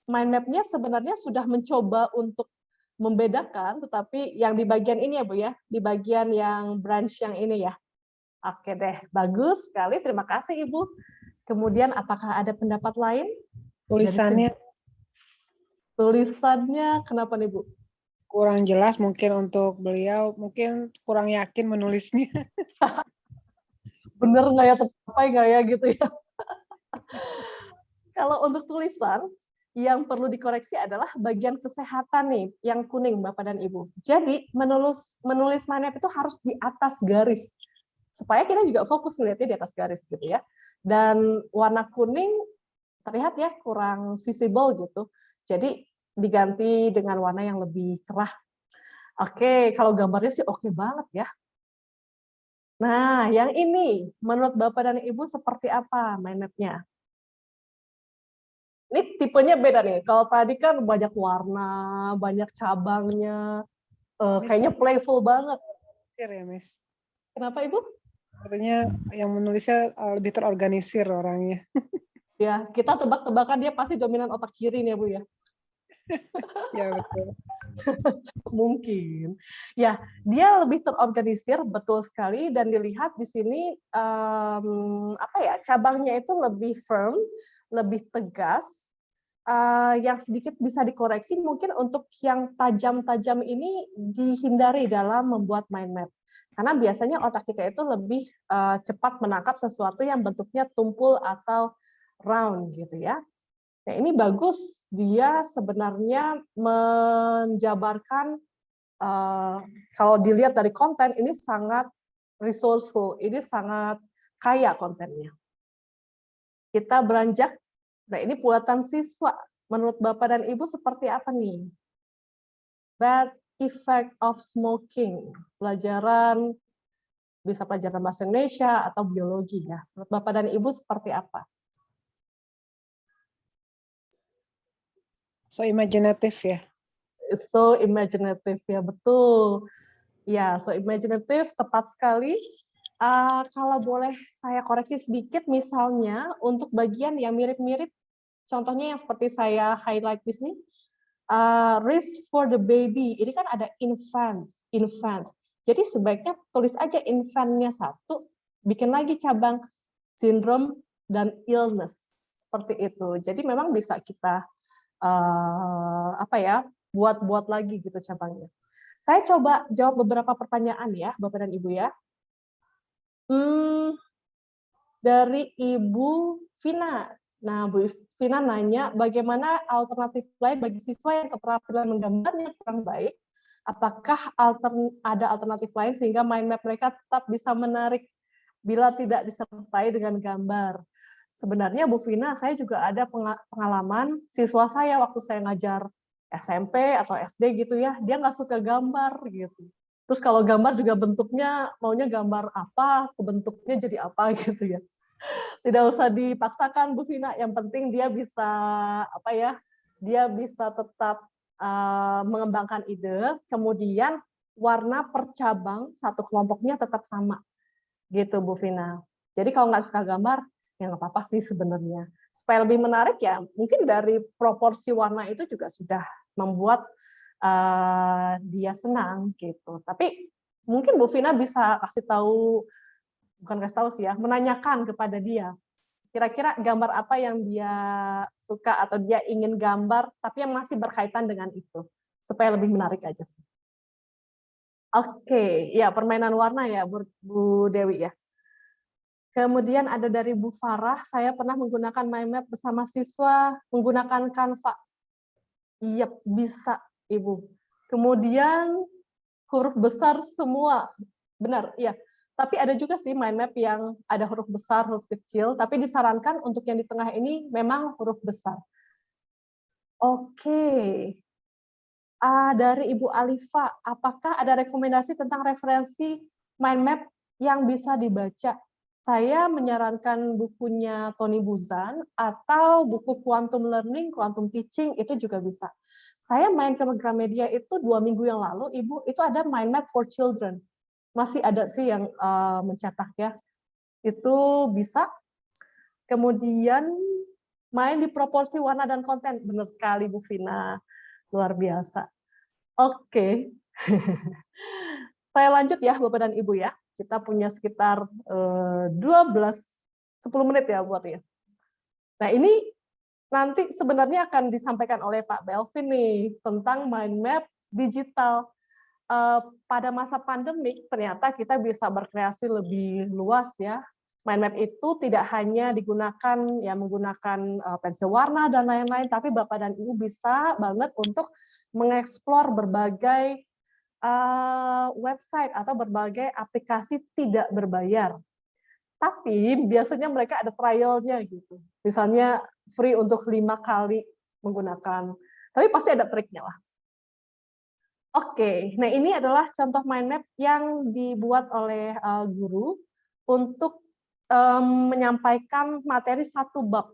mind map-nya sebenarnya sudah mencoba untuk membedakan, tetapi yang di bagian ini ya Bu ya, di bagian yang branch yang ini ya. Oke deh, bagus sekali. Terima kasih Ibu. Kemudian apakah ada pendapat lain? Tulisannya kenapa nih Bu? Kurang jelas mungkin untuk beliau, mungkin kurang yakin menulisnya. Bener nggak ya, tercapai nggak ya gitu ya. Kalau untuk tulisan, yang perlu dikoreksi adalah bagian kesehatan nih, yang kuning Bapak dan Ibu. Jadi menulis mind map itu harus di atas garis, supaya kita juga fokus melihatnya di atas garis gitu ya. Dan warna kuning terlihat ya kurang visible gitu. Jadi diganti dengan warna yang lebih cerah. Oke, kalau gambarnya sih oke banget ya. Nah, yang ini menurut Bapak dan Ibu seperti apa mind map-nya? Ini tipenya beda nih. Kalau tadi kan banyak warna, banyak cabangnya, kayaknya playful banget. Ya, Miss. Kenapa Ibu? Artinya yang menulisnya lebih terorganisir orangnya. Ya, kita tebak-tebakan dia pasti dominan otak kiri nih ya Bu ya. Ya betul. Mungkin ya dia lebih terorganisir, betul sekali, dan dilihat di sini apa ya, cabangnya itu lebih firm, lebih tegas. Yang sedikit bisa dikoreksi mungkin untuk yang tajam-tajam ini dihindari dalam membuat mind map, karena biasanya otak kita itu lebih cepat menangkap sesuatu yang bentuknya tumpul atau round gitu ya. Nah, ini bagus, dia sebenarnya menjabarkan, kalau dilihat dari konten, ini sangat resourceful, ini sangat kaya kontennya. Kita beranjak, nah ini buatan siswa, menurut Bapak dan Ibu seperti apa nih? Bad effect of smoking, pelajaran, bisa pelajaran bahasa Indonesia atau biologi ya. Menurut Bapak dan Ibu seperti apa? So imaginative ya. So imaginative ya, betul. Ya, so imaginative, tepat sekali. Kalau boleh saya koreksi sedikit, misalnya untuk bagian yang mirip-mirip, contohnya yang seperti saya highlight di sini, risk for the baby, ini kan ada infant. Jadi sebaiknya tulis aja infant-nya satu, bikin lagi cabang syndrome dan illness, seperti itu. Jadi memang bisa kita buat lagi gitu cabangnya. Saya coba jawab beberapa pertanyaan ya, Bapak dan Ibu ya. Dari Ibu Vina. Nah, Bu Vina nanya, bagaimana alternatif lain bagi siswa yang keterampilan menggambarnya kurang baik? Apakah ada alternatif lain sehingga mind map mereka tetap bisa menarik bila tidak disertai dengan gambar? Sebenarnya Bu Vina, saya juga ada pengalaman siswa saya waktu saya ngajar SMP atau SD gitu ya, dia nggak suka gambar gitu. Terus kalau gambar juga bentuknya maunya gambar apa, bentuknya jadi apa gitu ya. Tidak usah dipaksakan Bu Vina, yang penting dia bisa apa ya? Dia bisa tetap mengembangkan ide, kemudian warna per cabang satu kelompoknya tetap sama. Gitu Bu Vina. Jadi kalau nggak suka gambar, ya nggak apa-apa sih sebenarnya. Supaya lebih menarik ya, mungkin dari proporsi warna itu juga sudah membuat dia senang gitu. Tapi mungkin Bu Vina bisa kasih tahu, bukan kasih tahu sih ya, menanyakan kepada dia. Kira-kira gambar apa yang dia suka atau dia ingin gambar, tapi yang masih berkaitan dengan itu. Supaya lebih menarik aja sih. Oke, ya permainan warna ya Bu Dewi ya. Kemudian ada dari Bu Farah, saya pernah menggunakan mind map bersama siswa menggunakan Canva. Iya, bisa Ibu. Kemudian huruf besar semua. Benar, iya. Tapi ada juga sih mind map yang ada huruf besar, huruf kecil, tapi disarankan untuk yang di tengah ini memang huruf besar. Oke. Dari Ibu Alifa, apakah ada rekomendasi tentang referensi mind map yang bisa dibaca? Saya menyarankan bukunya Tony Buzan atau buku Quantum Learning, Quantum Teaching, itu juga bisa. Saya main ke Gramedia itu 2 minggu yang lalu, Ibu, itu ada mind map for children. Masih ada sih yang mencetak ya. Itu bisa. Kemudian main di proporsi warna dan konten. Benar sekali Bu Vina. Luar biasa. Oke. Saya lanjut ya Bapak dan Ibu ya. Kita punya sekitar 10 menit ya buat ya. Nah ini nanti sebenarnya akan disampaikan oleh Pak Belvin nih tentang mind map digital. Pada masa pandemik ternyata kita bisa berkreasi lebih luas ya. Mind map itu tidak hanya digunakan ya menggunakan pensil warna dan lain-lain, tapi Bapak dan Ibu bisa banget untuk mengeksplor berbagai website atau berbagai aplikasi tidak berbayar. Tapi biasanya mereka ada trial-nya gitu. Misalnya free untuk 5 kali menggunakan. Tapi pasti ada triknya lah. Oke, nah ini adalah contoh mind map yang dibuat oleh guru untuk menyampaikan materi satu bab.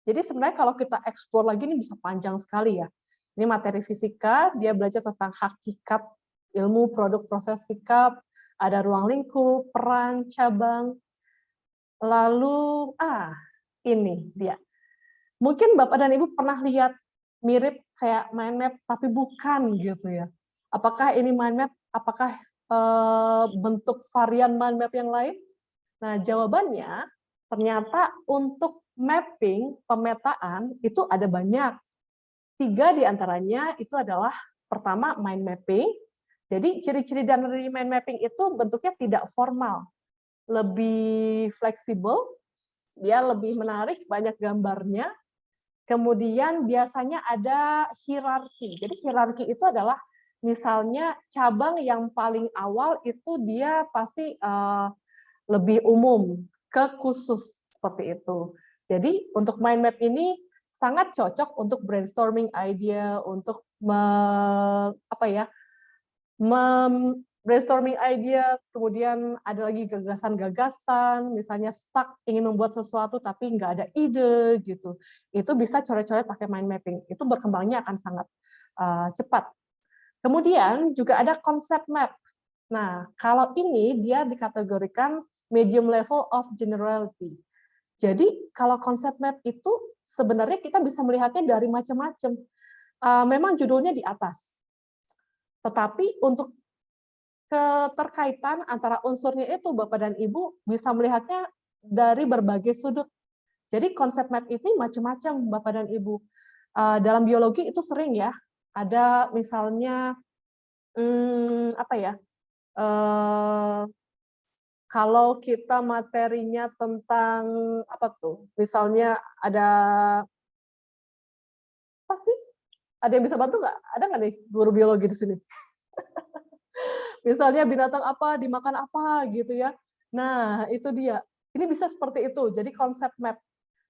Jadi sebenarnya kalau kita explore lagi ini bisa panjang sekali ya. Ini materi fisika, dia belajar tentang hakikat ilmu, produk, proses, sikap, ada ruang lingkup, peran, cabang. Lalu, ini dia. Mungkin Bapak dan Ibu pernah lihat mirip kayak mind map, tapi bukan gitu ya. Apakah ini mind map? Apakah bentuk varian mind map yang lain? Nah, jawabannya ternyata untuk mapping, pemetaan, itu ada banyak. 3 diantaranya itu adalah, pertama, mind mapping. Jadi, ciri-ciri dari mind mapping itu bentuknya tidak formal. Lebih fleksibel, dia lebih menarik, banyak gambarnya. Kemudian biasanya ada hierarki. Jadi hierarki itu adalah misalnya cabang yang paling awal itu dia pasti lebih umum, ke khusus seperti itu. Jadi untuk mind map ini sangat cocok untuk brainstorming idea, untuk brainstorming idea, kemudian ada lagi gagasan-gagasan, misalnya stuck ingin membuat sesuatu tapi nggak ada ide gitu. Itu bisa coret-coret pakai mind mapping. Itu berkembangnya akan sangat cepat. Kemudian juga ada concept map. Nah, kalau ini dia dikategorikan medium level of generality. Jadi kalau konsep map itu sebenarnya kita bisa melihatnya dari macam-macam. Memang judulnya di atas. Tetapi untuk keterkaitan antara unsurnya itu Bapak dan Ibu bisa melihatnya dari berbagai sudut. Jadi konsep map ini macam-macam Bapak dan Ibu. Dalam biologi itu sering ya, ada misalnya kalau kita materinya tentang apa tuh? Misalnya ada apa sih? Ada yang bisa bantu nggak? Ada nggak nih guru biologi di sini? Misalnya binatang apa dimakan apa gitu ya. Nah, itu dia. Ini bisa seperti itu. Jadi konsep map.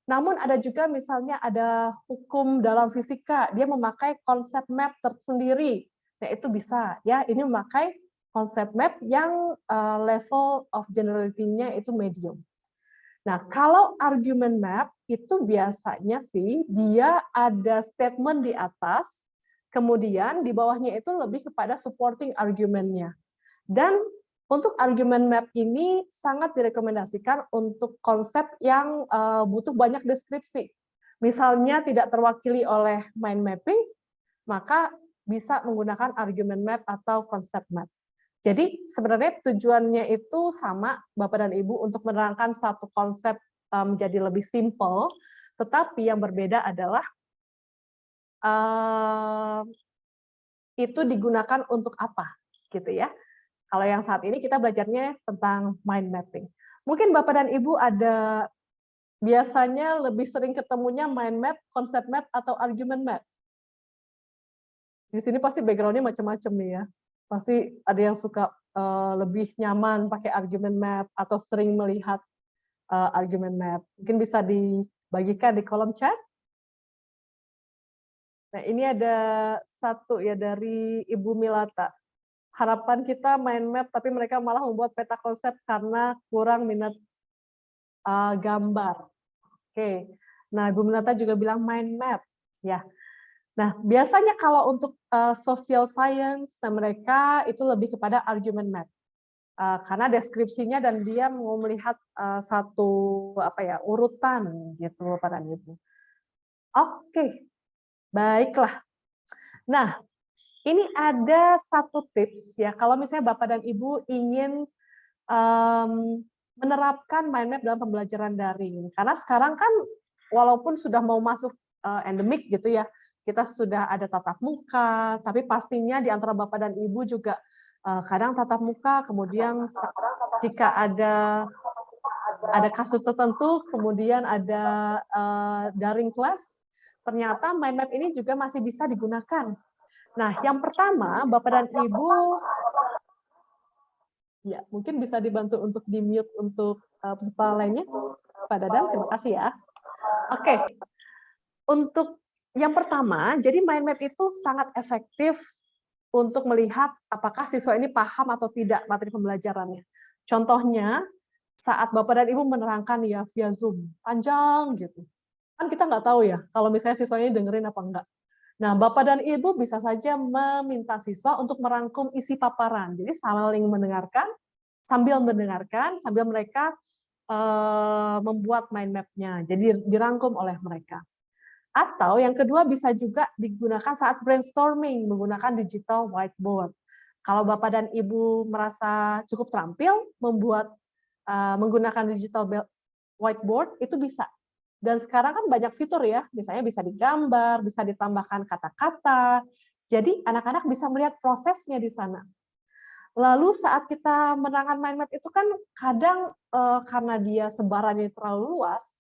Namun ada juga misalnya ada hukum dalam fisika, dia memakai konsep map tersendiri. Nah, itu bisa ya. Ini memakai konsep map yang level of generality-nya itu medium. Nah, kalau argument map itu biasanya sih dia ada statement di atas, kemudian di bawahnya itu lebih kepada supporting argument-nya. Dan untuk argument map ini sangat direkomendasikan untuk konsep yang butuh banyak deskripsi. Misalnya tidak terwakili oleh mind mapping, maka bisa menggunakan argument map atau konsep map. Jadi sebenarnya tujuannya itu sama, Bapak dan Ibu, untuk menerangkan satu konsep menjadi lebih simple, tetapi yang berbeda adalah itu digunakan untuk apa, gitu ya. Kalau yang saat ini kita belajarnya tentang mind mapping. Mungkin Bapak dan Ibu ada biasanya lebih sering ketemunya mind map, konsep map, atau argument map. Di sini pasti background-nya macam-macam nih ya. Pasti ada yang suka lebih nyaman pakai argument map atau sering melihat argument map. Mungkin bisa dibagikan di kolom chat. Nah, ini ada satu ya dari Ibu Milata. Harapan kita mind map, tapi mereka malah membuat peta konsep karena kurang minat gambar. Oke. Nah, Ibu Milata juga bilang mind map. Ya. Nah, biasanya kalau untuk social science, nah mereka itu lebih kepada argument map. Karena deskripsinya dan dia mau melihat satu urutan gitu Bapak dan Ibu. Oke. Baiklah. Nah, ini ada satu tips ya kalau misalnya Bapak dan Ibu ingin menerapkan mind map dalam pembelajaran daring. Karena sekarang kan walaupun sudah mau masuk endemik gitu ya, kita sudah ada tatap muka, tapi pastinya di antara Bapak dan Ibu juga kadang tatap muka, kemudian jika ada kasus tertentu, kemudian ada daring kelas, ternyata mind map ini juga masih bisa digunakan. Nah, yang pertama, Bapak dan Ibu, ya mungkin bisa dibantu untuk di-mute untuk peserta lainnya. Pak Dadan, terima kasih ya. Oke, untuk yang pertama, jadi mind map itu sangat efektif untuk melihat apakah siswa ini paham atau tidak materi pembelajarannya. Contohnya, saat Bapak dan Ibu menerangkan ya via Zoom, panjang gitu. Kan kita nggak tahu ya, kalau misalnya siswanya dengerin apa enggak. Nah, Bapak dan Ibu bisa saja meminta siswa untuk merangkum isi paparan. Jadi saling mendengarkan, sambil mereka membuat mind map-nya. Jadi dirangkum oleh mereka. Atau yang kedua bisa juga digunakan saat brainstorming menggunakan digital whiteboard. Kalau Bapak dan Ibu merasa cukup terampil menggunakan digital whiteboard, itu bisa. Dan sekarang kan banyak fitur ya, misalnya bisa digambar, bisa ditambahkan kata-kata. Jadi anak-anak bisa melihat prosesnya di sana. Lalu saat kita menerangkan mind map itu kan kadang karena dia sebarannya terlalu luas,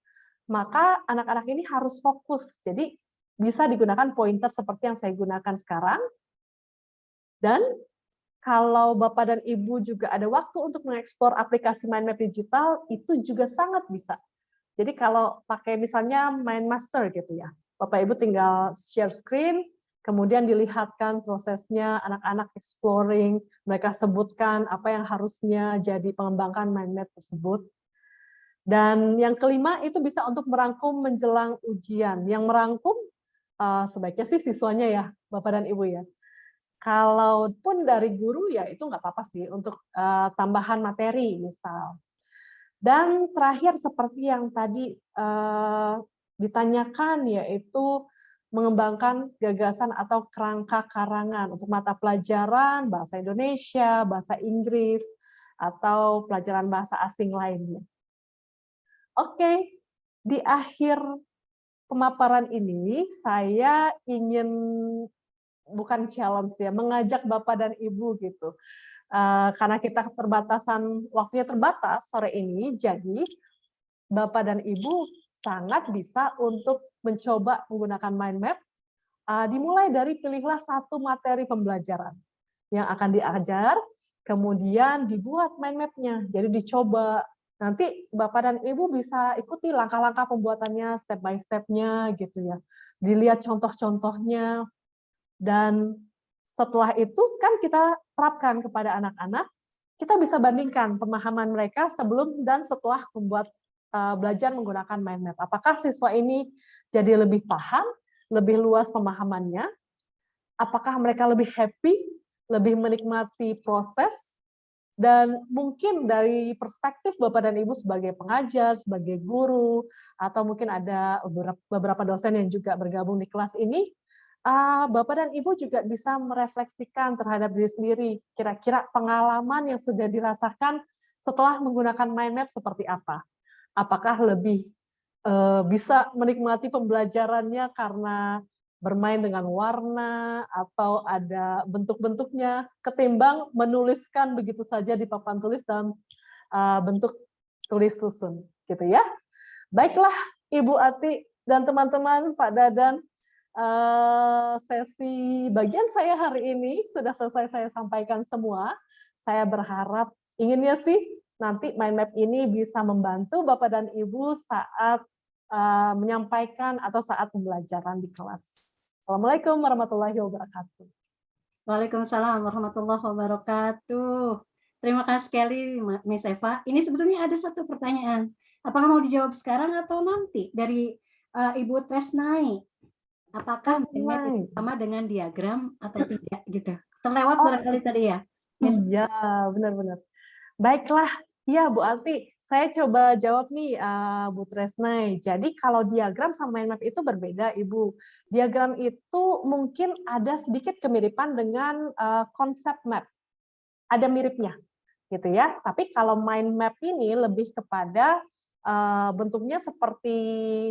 maka anak-anak ini harus fokus. Jadi bisa digunakan pointer seperti yang saya gunakan sekarang. Dan kalau Bapak dan Ibu juga ada waktu untuk mengeksplor aplikasi mind map digital, itu juga sangat bisa. Jadi kalau pakai misalnya MindMaster gitu ya, Bapak Ibu tinggal share screen, kemudian dilihatkan prosesnya anak-anak exploring, mereka sebutkan apa yang harusnya jadi pengembangkan mind map tersebut. Dan yang kelima itu bisa untuk merangkum menjelang ujian. Yang merangkum sebaiknya sih siswanya ya, Bapak dan Ibu ya. Kalaupun dari guru ya itu nggak apa-apa sih untuk tambahan materi misal. Dan terakhir seperti yang tadi ditanyakan yaitu mengembangkan gagasan atau kerangka karangan untuk mata pelajaran bahasa Indonesia, bahasa Inggris, atau pelajaran bahasa asing lainnya. Oke, di akhir pemaparan ini saya ingin bukan challenge ya, mengajak Bapak dan Ibu gitu. Karena kita waktunya terbatas sore ini, jadi Bapak dan Ibu sangat bisa untuk mencoba menggunakan mind map. Dimulai dari pilihlah satu materi pembelajaran yang akan diajar, kemudian dibuat mind map-nya. Jadi dicoba. Nanti Bapak dan Ibu bisa ikuti langkah-langkah pembuatannya, step by step-nya gitu ya. Dilihat contoh-contohnya. Dan Setelah itu kan kita terapkan kepada anak-anak, kita bisa bandingkan pemahaman mereka sebelum dan setelah membuat belajar menggunakan mind map. Apakah siswa ini jadi lebih paham, lebih luas pemahamannya? Apakah mereka lebih happy, lebih menikmati proses? Dan mungkin dari perspektif Bapak dan Ibu sebagai pengajar, sebagai guru, atau mungkin ada beberapa dosen yang juga bergabung di kelas ini, Bapak dan Ibu juga bisa merefleksikan terhadap diri sendiri, kira-kira pengalaman yang sudah dirasakan setelah menggunakan mind map seperti apa. Apakah lebih bisa menikmati pembelajarannya karena bermain dengan warna atau ada bentuk-bentuknya, ketimbang menuliskan begitu saja di papan tulis dalam bentuk tulis susun, gitu ya. Baiklah, Ibu Ati dan teman-teman, Pak Dadan, sesi bagian saya hari ini sudah selesai saya sampaikan semua. Saya berharap inginnya sih nanti mind map ini bisa membantu Bapak dan Ibu saat menyampaikan atau saat pembelajaran di kelas. Assalamualaikum warahmatullahi wabarakatuh. Waalaikumsalam warahmatullahi wabarakatuh. Terima kasih sekali, Miss Eva. Ini sebetulnya ada satu pertanyaan. Apakah mau dijawab sekarang atau nanti dari Ibu Tresnai? Apakah sama dengan diagram atau tidak gitu? Terlewat barangkali tadi ya. Iya, benar-benar. Baiklah, ya Bu Ati, saya coba jawab nih Bu Tresnai. Jadi kalau diagram sama mind map itu berbeda, Ibu. Diagram itu mungkin ada sedikit kemiripan dengan konsep map. Ada miripnya, gitu ya. Tapi kalau mind map ini lebih kepada bentuknya seperti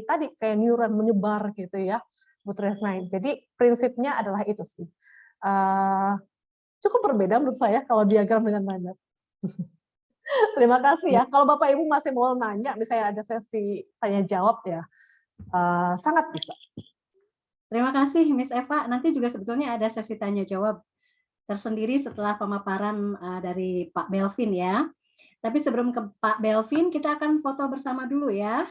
tadi kayak neuron menyebar gitu ya, Bu Tresnai. Jadi prinsipnya adalah itu sih. Cukup berbeda menurut saya kalau diagram dengan mind map. Terima kasih ya. Kalau Bapak Ibu masih mau nanya, misalnya ada sesi tanya jawab ya, sangat bisa. Terima kasih Miss Eva. Nanti juga sebetulnya ada sesi tanya jawab tersendiri setelah pemaparan dari Pak Belvin ya. Tapi sebelum ke Pak Belvin, kita akan foto bersama dulu ya.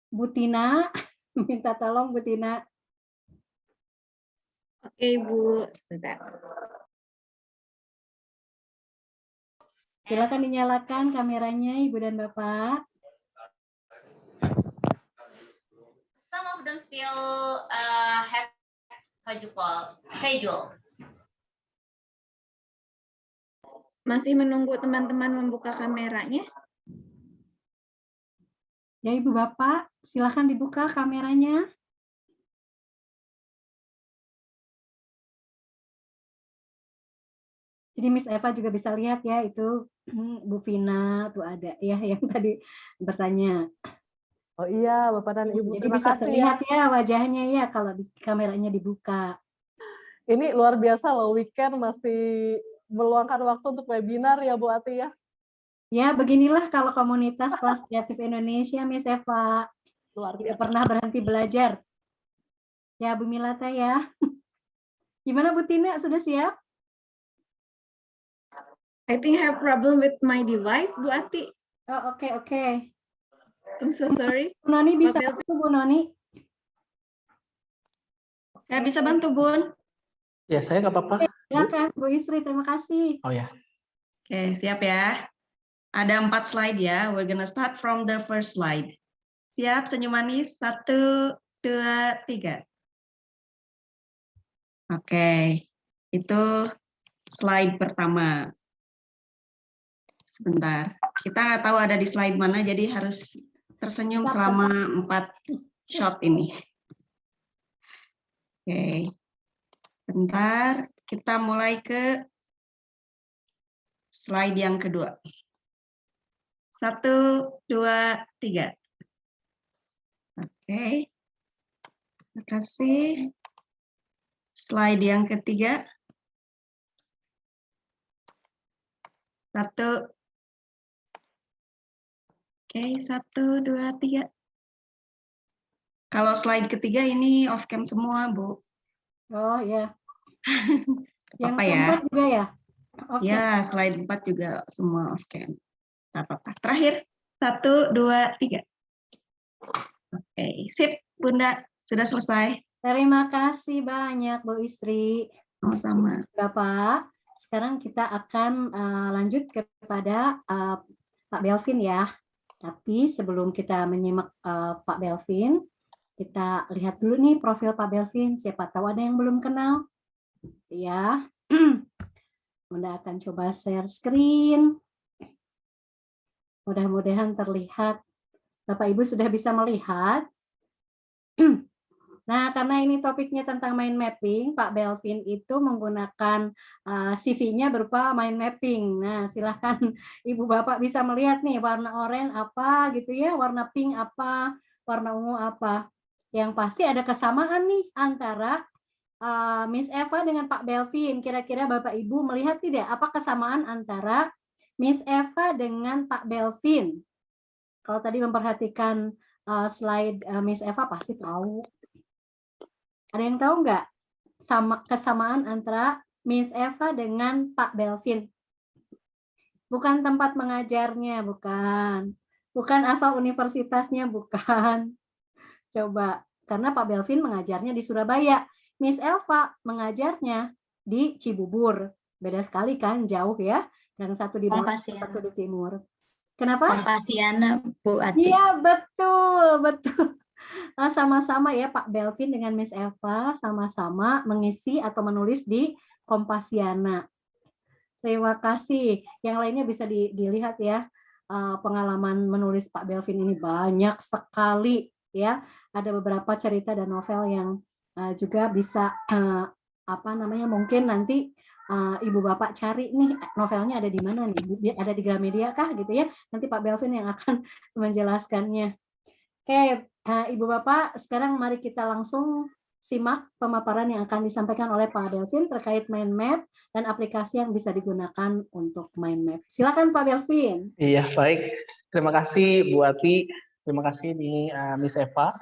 Bu Tina, minta tolong Bu Tina. Oke, Bu. Sebentar. Silakan dinyalakan kameranya Ibu dan Bapak. Some of them still have schedule. Masih menunggu teman-teman membuka kameranya. Ya Ibu Bapak, silakan dibuka kameranya. Jadi Miss Eva juga bisa lihat ya, itu Bu Vina tuh ada ya yang tadi bertanya. Oh iya, Bapak dan Ibu, Jadi terima bisa kasih terlihat ya wajahnya ya kalau kameranya dibuka. Ini luar biasa loh, weekend masih meluangkan waktu untuk webinar ya Bu Ati ya. Ya, beginilah kalau komunitas kelas kreatif Indonesia, Miss Eva. Luar Tidak biasa. pernah berhenti belajar. Ya, Bu Milata ya. Gimana Bu Tina, sudah siap? I think I have problem with my device, Bu Ati. Oh, oke. I'm so sorry. Bu Noni bisa Pak bantu, Bu Noni? Saya bisa bantu, Bun. Ya, saya nggak apa-apa. Silakan, Bu Isri, terima kasih. Oh ya. Oke, siap ya. Ada 4 slide ya. We're gonna start from the first slide. Siap, senyum manis. 1, 2, 3. Oke, itu slide pertama. Sebentar. Kita nggak tahu ada di slide mana, jadi harus tersenyum selama 4 shot ini. Oke. Bentar, kita mulai ke slide yang kedua. 1, 2, 3. Oke. Terima kasih. Slide yang ketiga. 1. Oke, 1, 2, 3. Kalau slide ketiga ini off cam semua, Bu. Oh ya. Yang Apa ya? keempat juga ya? Off Ya, cam. slide 4 juga semua off cam. Tak apa-apa. Terakhir, 1, 2, 3. Oke, sip, Bunda. Sudah selesai. Terima kasih banyak Bu Istri. Sama-sama. Bapak, sekarang kita akan lanjut kepada Pak Belvin ya. Tapi sebelum kita menyimak Pak Belvin, kita lihat dulu nih profil Pak Belvin. Siapa tahu ada yang belum kenal. Ya. Bunda akan coba share screen. Mudah-mudahan terlihat. Bapak Ibu sudah bisa melihat. Nah, karena ini topiknya tentang mind mapping, Pak Belvin itu menggunakan CV-nya berupa mind mapping. Nah, silahkan Ibu Bapak bisa melihat nih warna oranye apa gitu ya, warna pink apa, warna ungu apa. Yang pasti ada kesamaan nih antara Miss Eva dengan Pak Belvin. Kira-kira Bapak Ibu melihat tidak apa kesamaan antara Miss Eva dengan Pak Belvin? Kalau tadi memperhatikan slide Miss Eva pasti tahu. Ada yang tahu nggak kesamaan antara Miss Eva dengan Pak Belvin? Bukan tempat mengajarnya, bukan. Bukan asal universitasnya, bukan. Coba, karena Pak Belvin mengajarnya di Surabaya. Miss Eva mengajarnya di Cibubur. Beda sekali kan, jauh ya. Yang satu di barat, satu di timur. Kenapa? Kompasiana, Bu Ati. Iya, betul, betul. Sama-sama ya Pak Belvin dengan Miss Eva sama-sama mengisi atau menulis di Kompasiana. Terima kasih. Yang lainnya bisa dilihat ya. Pengalaman menulis Pak Belvin ini banyak sekali ya. Ada beberapa cerita dan novel yang juga bisa mungkin nanti Ibu Bapak cari nih novelnya ada di mana nih? Ada di Gramedia kah gitu ya. Nanti Pak Belvin yang akan menjelaskannya. Oke, Ibu Bapak, sekarang mari kita langsung simak pemaparan yang akan disampaikan oleh Pak Belvin terkait mind map dan aplikasi yang bisa digunakan untuk mind map. Silakan Pak Belvin. Iya, baik. Terima kasih Bu Ati. Terima kasih nih Miss Eva.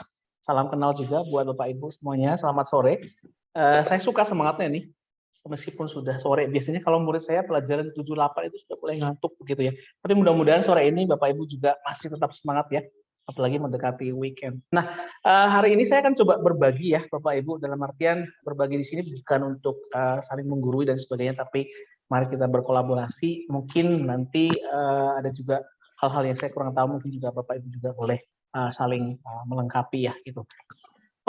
Salam kenal juga buat Bapak Ibu semuanya. Selamat sore. Saya suka semangatnya nih. Meskipun sudah sore, biasanya kalau murid saya pelajaran 7-8 itu sudah mulai ngantuk begitu ya. Tapi mudah-mudahan sore ini Bapak Ibu juga masih tetap semangat ya. Apalagi mendekati weekend. Nah, hari ini saya akan coba berbagi ya, Bapak Ibu, dalam artian berbagi di sini bukan untuk saling menggurui dan sebagainya, tapi mari kita berkolaborasi. Mungkin nanti ada juga hal-hal yang saya kurang tahu, mungkin juga Bapak Ibu juga boleh saling melengkapi ya, gitu.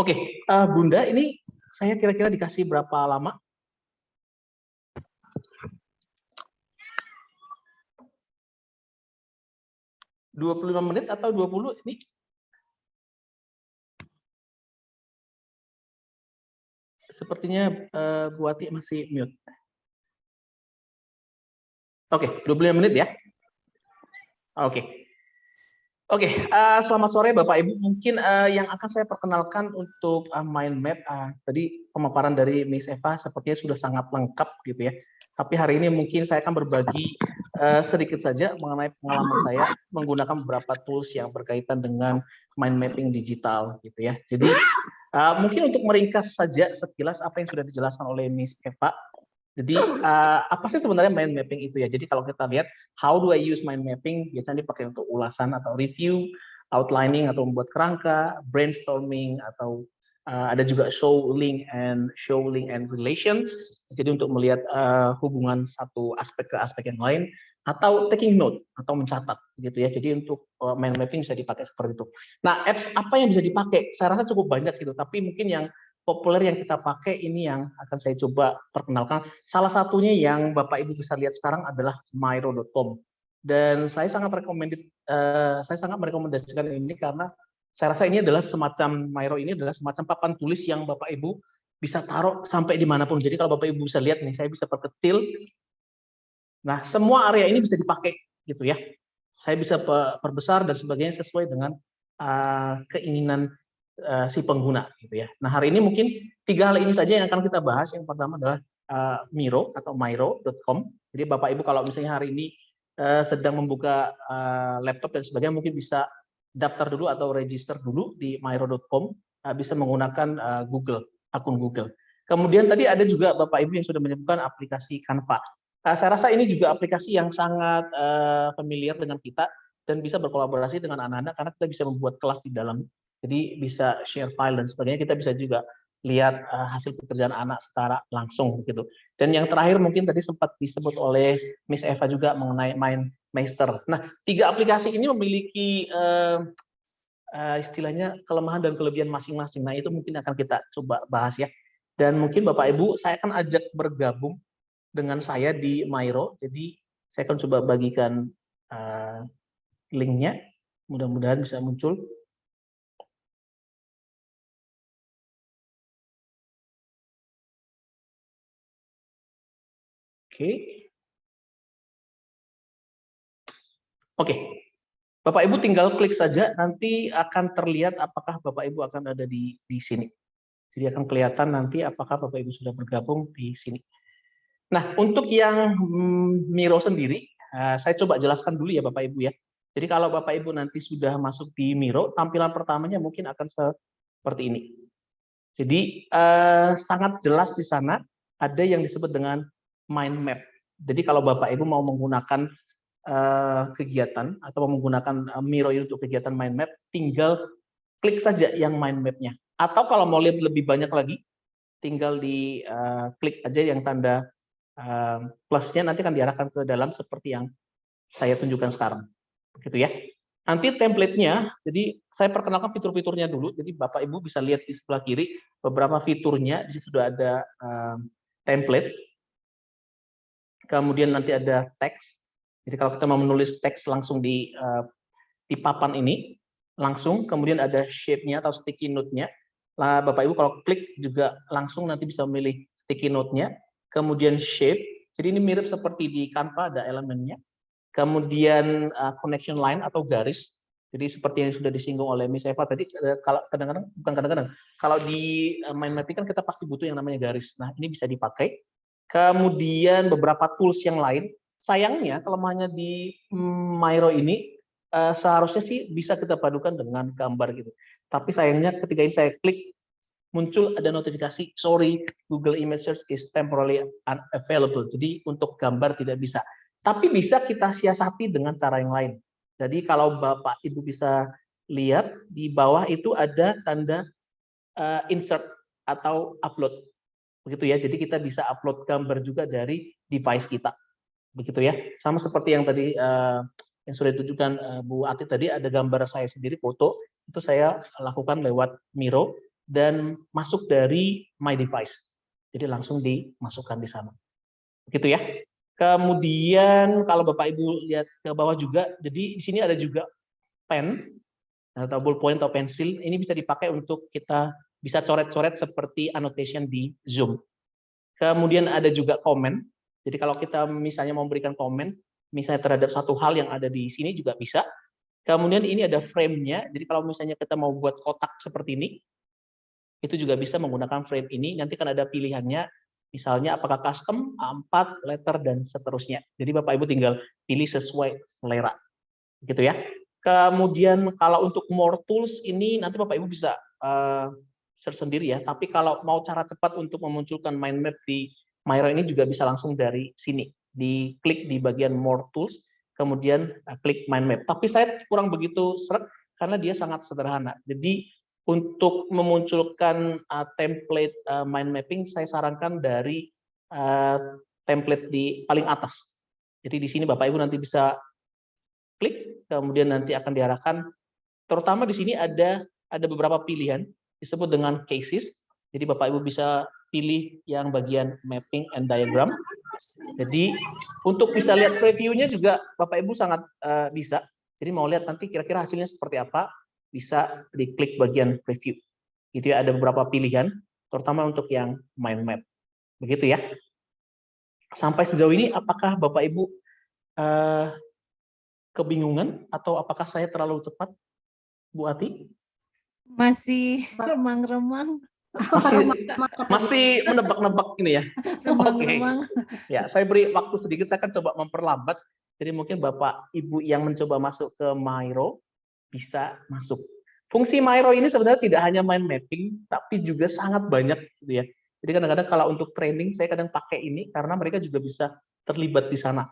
Oke, Bunda, ini saya kira-kira dikasih berapa lama? ...25 menit atau 20 ini? Sepertinya Bu Ati masih mute. Oke, 25 menit ya. Oke, selamat sore Bapak Ibu. Mungkin yang akan saya perkenalkan untuk mind map, tadi pemaparan dari Miss Eva sepertinya sudah sangat lengkap gitu ya. Tapi hari ini mungkin saya akan berbagi sedikit saja mengenai pengalaman saya menggunakan beberapa tools yang berkaitan dengan mind mapping digital gitu ya. Jadi mungkin untuk meringkas saja sekilas apa yang sudah dijelaskan oleh Miss Eva. Jadi apa sih sebenarnya mind mapping itu ya? Jadi kalau kita lihat how do I use mind mapping, biasanya dipakai untuk ulasan atau review, outlining atau membuat kerangka, brainstorming atau ada juga show link and relations. Jadi untuk melihat hubungan satu aspek ke aspek yang lain atau taking note atau mencatat gitu ya. Jadi untuk mind mapping bisa dipakai seperti itu. Nah, apps apa yang bisa dipakai? Saya rasa cukup banyak gitu, tapi mungkin yang populer yang kita pakai ini yang akan saya coba perkenalkan. Salah satunya yang Bapak Ibu bisa lihat sekarang adalah myro.com. Dan saya sangat merekomendasikan ini karena saya rasa ini adalah semacam Myro ini adalah semacam papan tulis yang Bapak Ibu bisa taruh sampai dimanapun. Jadi kalau Bapak Ibu bisa lihat nih, saya bisa perkecil. Nah, semua area ini bisa dipakai gitu ya. Saya bisa perbesar dan sebagainya sesuai dengan keinginan si pengguna gitu ya. Nah, hari ini mungkin 3 hal ini saja yang akan kita bahas. Yang pertama adalah Miro atau myro.com. Jadi Bapak Ibu kalau misalnya hari ini sedang membuka laptop dan sebagainya mungkin bisa daftar dulu atau register dulu di myro.com, bisa menggunakan akun Google. Kemudian tadi ada juga Bapak Ibu yang sudah menyebutkan aplikasi Canva. Saya rasa ini juga aplikasi yang sangat familiar dengan kita dan bisa berkolaborasi dengan anak-anak karena kita bisa membuat kelas di dalam. Jadi bisa share file dan sebagainya. Kita bisa juga lihat hasil pekerjaan anak secara langsung gitu. Dan yang terakhir mungkin tadi sempat disebut oleh Miss Eva juga mengenai MindMeister. Nah, 3 aplikasi ini memiliki istilahnya kelemahan dan kelebihan masing-masing. Nah, itu mungkin akan kita coba bahas ya. Dan mungkin Bapak Ibu saya akan ajak bergabung dengan saya di Mairo. Jadi saya akan coba bagikan linknya. Mudah-mudahan bisa muncul. Oke. Bapak Ibu tinggal klik saja, nanti akan terlihat apakah Bapak Ibu akan ada di sini. Jadi akan kelihatan nanti apakah Bapak Ibu sudah bergabung di sini. Nah, untuk yang Miro sendiri, saya coba jelaskan dulu ya Bapak Ibu ya. Jadi kalau Bapak Ibu nanti sudah masuk di Miro, tampilan pertamanya mungkin akan seperti ini. Jadi sangat jelas di sana ada yang disebut dengan mind map. Jadi kalau Bapak Ibu mau menggunakan kegiatan atau menggunakan Miro ini untuk kegiatan mind map, tinggal klik saja yang mind map-nya. Atau kalau mau lihat lebih banyak lagi, tinggal di klik aja yang tanda plusnya, nanti akan diarahkan ke dalam seperti yang saya tunjukkan sekarang. Begitu ya. Nanti template-nya, jadi saya perkenalkan fitur-fiturnya dulu. Jadi Bapak Ibu bisa lihat di sebelah kiri beberapa fiturnya. Di situ sudah ada template. Kemudian nanti ada teks. Jadi kalau kita mau menulis teks langsung di papan ini, langsung. Kemudian ada shape-nya atau sticky note-nya. Nah, Bapak Ibu kalau klik juga langsung nanti bisa memilih sticky note-nya. Kemudian shape. Jadi ini mirip seperti di Canva, ada elemennya. Kemudian connection line atau garis. Jadi seperti yang sudah disinggung oleh Miss Eva tadi, kalau kadang-kadang, bukan kadang-kadang, kalau di mind mapping kan kita pasti butuh yang namanya garis. Nah, ini bisa dipakai. Kemudian beberapa tools yang lain. Sayangnya kelemahannya di Miro ini seharusnya sih bisa kita padukan dengan gambar gitu. Tapi sayangnya ketika ini saya klik, muncul ada notifikasi, sorry, Google Image Search is temporarily unavailable. Jadi untuk gambar tidak bisa. Tapi bisa kita siasati dengan cara yang lain. Jadi kalau Bapak Ibu bisa lihat di bawah itu ada tanda insert atau upload. Begitu ya. Jadi kita bisa upload gambar juga dari device kita. Begitu ya. Sama seperti yang tadi yang sudah ditunjukkan Bu Ati tadi, ada gambar saya sendiri foto, itu saya lakukan lewat Miro dan masuk dari My Device. Jadi langsung dimasukkan di sana. Begitu ya. Kemudian kalau Bapak Ibu lihat ke bawah juga, jadi di sini ada juga pen atau ballpoint atau pensil. Ini bisa dipakai untuk kita bisa coret-coret seperti annotation di Zoom. Kemudian ada juga komen. Jadi kalau kita misalnya mau memberikan komen, misalnya terhadap satu hal yang ada di sini juga bisa. Kemudian ini ada frame-nya. Jadi kalau misalnya kita mau buat kotak seperti ini, itu juga bisa menggunakan frame ini. Nanti kan ada pilihannya. Misalnya apakah custom, A4, letter, dan seterusnya. Jadi Bapak Ibu tinggal pilih sesuai selera. Gitu ya. Kemudian kalau untuk more tools ini nanti Bapak Ibu bisa search sendiri ya. Tapi kalau mau cara cepat untuk memunculkan mind map di Miro ini juga bisa langsung dari sini. Diklik di bagian more tools, kemudian klik mind map. Tapi saya kurang begitu seret karena dia sangat sederhana. Jadi untuk memunculkan template mind mapping, saya sarankan dari template di paling atas. Jadi di sini Bapak Ibu nanti bisa klik, kemudian nanti akan diarahkan. Terutama di sini ada beberapa pilihan disebut dengan cases. Jadi Bapak Ibu bisa pilih yang bagian mapping and diagram. Jadi untuk bisa lihat previewnya juga Bapak Ibu sangat bisa. Jadi mau lihat nanti kira-kira hasilnya seperti apa, bisa diklik bagian preview. Gitu ya, ada beberapa pilihan, terutama untuk yang mind map. Begitu ya. Sampai sejauh ini apakah Bapak Ibu kebingungan atau apakah saya terlalu cepat, Bu Ati? Masih remang-remang. Masih menebak-nebak ini ya. Remang-remang. Ya, saya beri waktu sedikit, saya akan coba memperlambat. Jadi mungkin Bapak Ibu yang mencoba masuk ke Miro bisa masuk. Fungsi Miro ini sebenarnya tidak hanya mind mapping, tapi juga sangat banyak gitu ya. Jadi kadang-kadang kalau untuk training saya kadang pakai ini karena mereka juga bisa terlibat di sana.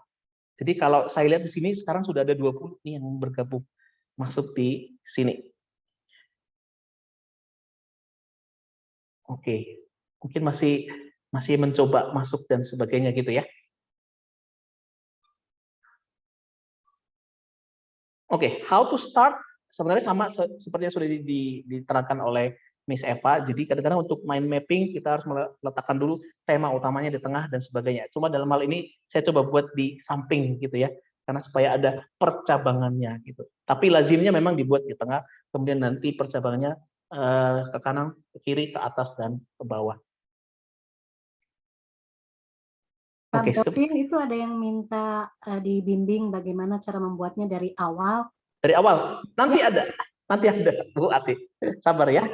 Jadi kalau saya lihat di sini sekarang sudah ada 20 nih yang bergabung masuk di sini. Oke, mungkin masih mencoba masuk dan sebagainya gitu ya. Oke, how to start sebenarnya sama seperti yang sudah diterangkan oleh Miss Eva. Jadi kadang-kadang untuk mind mapping kita harus meletakkan dulu tema utamanya di tengah dan sebagainya. Cuma dalam hal ini saya coba buat di samping gitu ya, karena supaya ada percabangannya gitu. Tapi lazimnya memang dibuat di tengah, kemudian nanti percabangannya ke kanan, ke kiri, ke atas dan ke bawah. Pak Oke, Gavin, itu ada yang minta dibimbing bagaimana cara membuatnya dari awal. dari awal. Nanti ada Bu Ati. Sabar ya.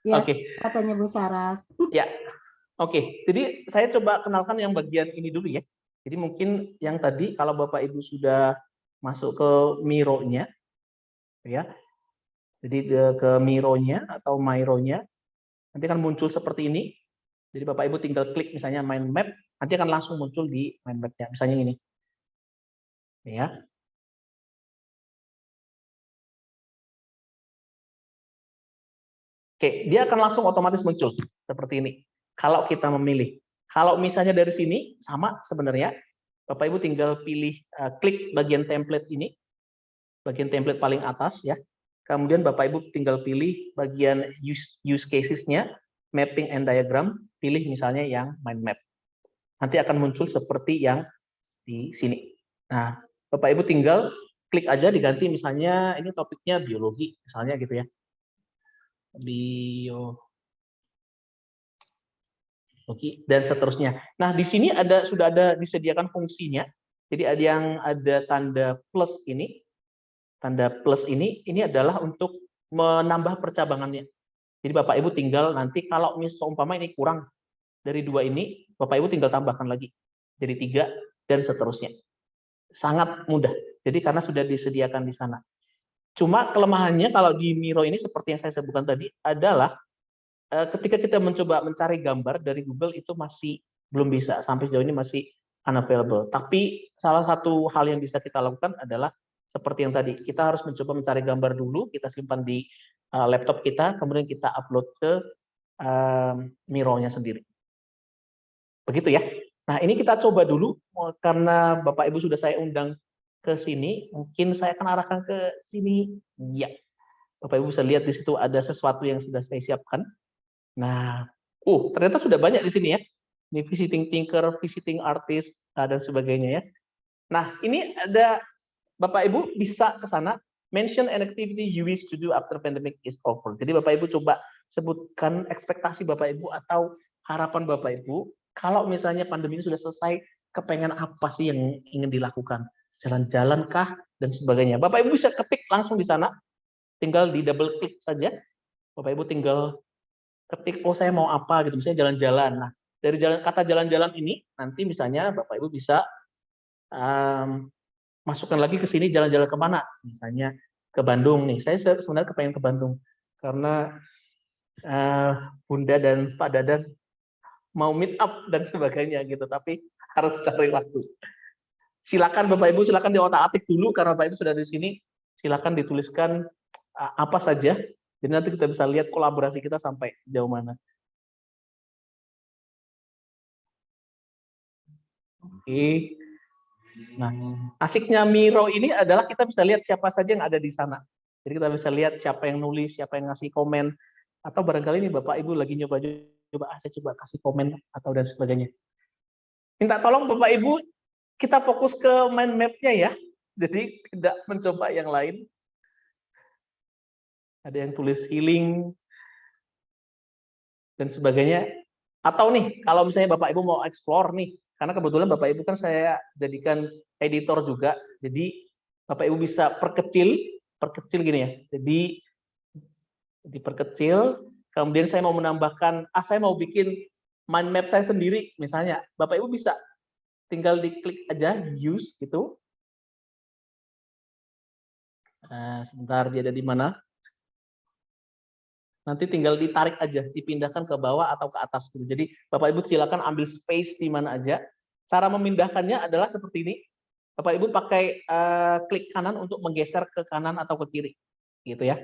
Ya, Oke. katanya Bu Saras. Ya. Oke. Jadi saya coba kenalkan yang bagian ini dulu ya. Jadi mungkin yang tadi kalau Bapak Ibu sudah masuk ke Miro-nya ya. Jadi ke Miro-nya atau Miro-nya nanti akan muncul seperti ini. Jadi Bapak Ibu tinggal klik misalnya mind map, nanti akan langsung muncul di mind map-nya. Misalnya ini. Ya. Oke, dia akan langsung otomatis muncul seperti ini. Kalau kita memilih. Kalau misalnya dari sini sama sebenarnya, Bapak Ibu tinggal pilih klik bagian template ini, bagian template paling atas ya. Kemudian Bapak Ibu tinggal pilih bagian use cases-nya, mapping and diagram, pilih misalnya yang mind map. Nanti akan muncul seperti yang di sini. Nah, Bapak Ibu tinggal klik aja diganti misalnya ini topiknya biologi misalnya gitu ya. Biologi dan seterusnya. Nah, di sini sudah ada disediakan fungsinya. Jadi ada tanda plus ini. Tanda plus ini adalah untuk menambah percabangannya. Jadi Bapak Ibu tinggal nanti kalau umpama ini kurang dari 2 ini, Bapak Ibu tinggal tambahkan lagi. Jadi 3 dan seterusnya. Sangat mudah. Jadi karena sudah disediakan di sana. Cuma kelemahannya kalau di Miro ini seperti yang saya sebutkan tadi adalah ketika kita mencoba mencari gambar dari Google itu masih belum bisa, sampai sejauh ini masih unavailable. Tapi salah satu hal yang bisa kita lakukan adalah seperti yang tadi, kita harus mencoba mencari gambar dulu, kita simpan di laptop kita, kemudian kita upload ke Miro-nya sendiri. Begitu ya. Nah, ini kita coba dulu, karena Bapak Ibu sudah saya undang ke sini, mungkin saya akan arahkan ke sini. Ya, Bapak Ibu bisa lihat di situ ada sesuatu yang sudah saya siapkan. Nah, ternyata sudah banyak di sini ya. Ini visiting thinker, visiting artist, dan sebagainya ya. Nah, ini ada Bapak Ibu bisa ke sana, mention an activity you wish to do after pandemic is over. Jadi Bapak Ibu coba sebutkan ekspektasi Bapak Ibu atau harapan Bapak Ibu, kalau misalnya pandemi ini sudah selesai, kepengen apa sih yang ingin dilakukan? Jalan-jalan kah? Dan sebagainya. Bapak Ibu bisa ketik langsung di sana, tinggal di double klik saja. Bapak Ibu tinggal ketik, saya mau apa gitu, misalnya jalan-jalan. Nah, dari kata jalan-jalan ini, nanti misalnya Bapak Ibu bisa masukkan lagi ke sini jalan-jalan kemana, misalnya ke Bandung nih. Saya sebenarnya kepengen ke Bandung karena Bunda dan Pak Dadan mau meet up dan sebagainya gitu, tapi harus cari waktu. Silakan Bapak Ibu, silakan diotak-atik dulu karena Bapak Ibu sudah di sini. Silakan dituliskan apa saja. Jadi nanti kita bisa lihat kolaborasi kita sampai jauh mana. Oke. Nah, asiknya Miro ini adalah kita bisa lihat siapa saja yang ada di sana. Jadi kita bisa lihat siapa yang nulis, siapa yang ngasih komen, atau barangkali ini Bapak Ibu lagi nyoba saya coba kasih komen atau dan sebagainya. Minta tolong Bapak Ibu, kita fokus ke mind map-nya ya. Jadi tidak mencoba yang lain. Ada yang tulis healing dan sebagainya. Atau nih, kalau misalnya Bapak Ibu mau explore nih, karena kebetulan Bapak Ibu kan saya jadikan editor juga, jadi Bapak Ibu bisa perkecil gini ya. Jadi diperkecil, kemudian saya mau menambahkan, saya mau bikin mind map saya sendiri, misalnya. Bapak Ibu bisa tinggal diklik aja, use gitu. Sebentar, dia ada di mana? Nanti tinggal ditarik aja, dipindahkan ke bawah atau ke atas gitu. Jadi Bapak Ibu silakan ambil space di mana aja. Cara memindahkannya adalah seperti ini. Bapak Ibu pakai klik kanan untuk menggeser ke kanan atau ke kiri, gitu ya.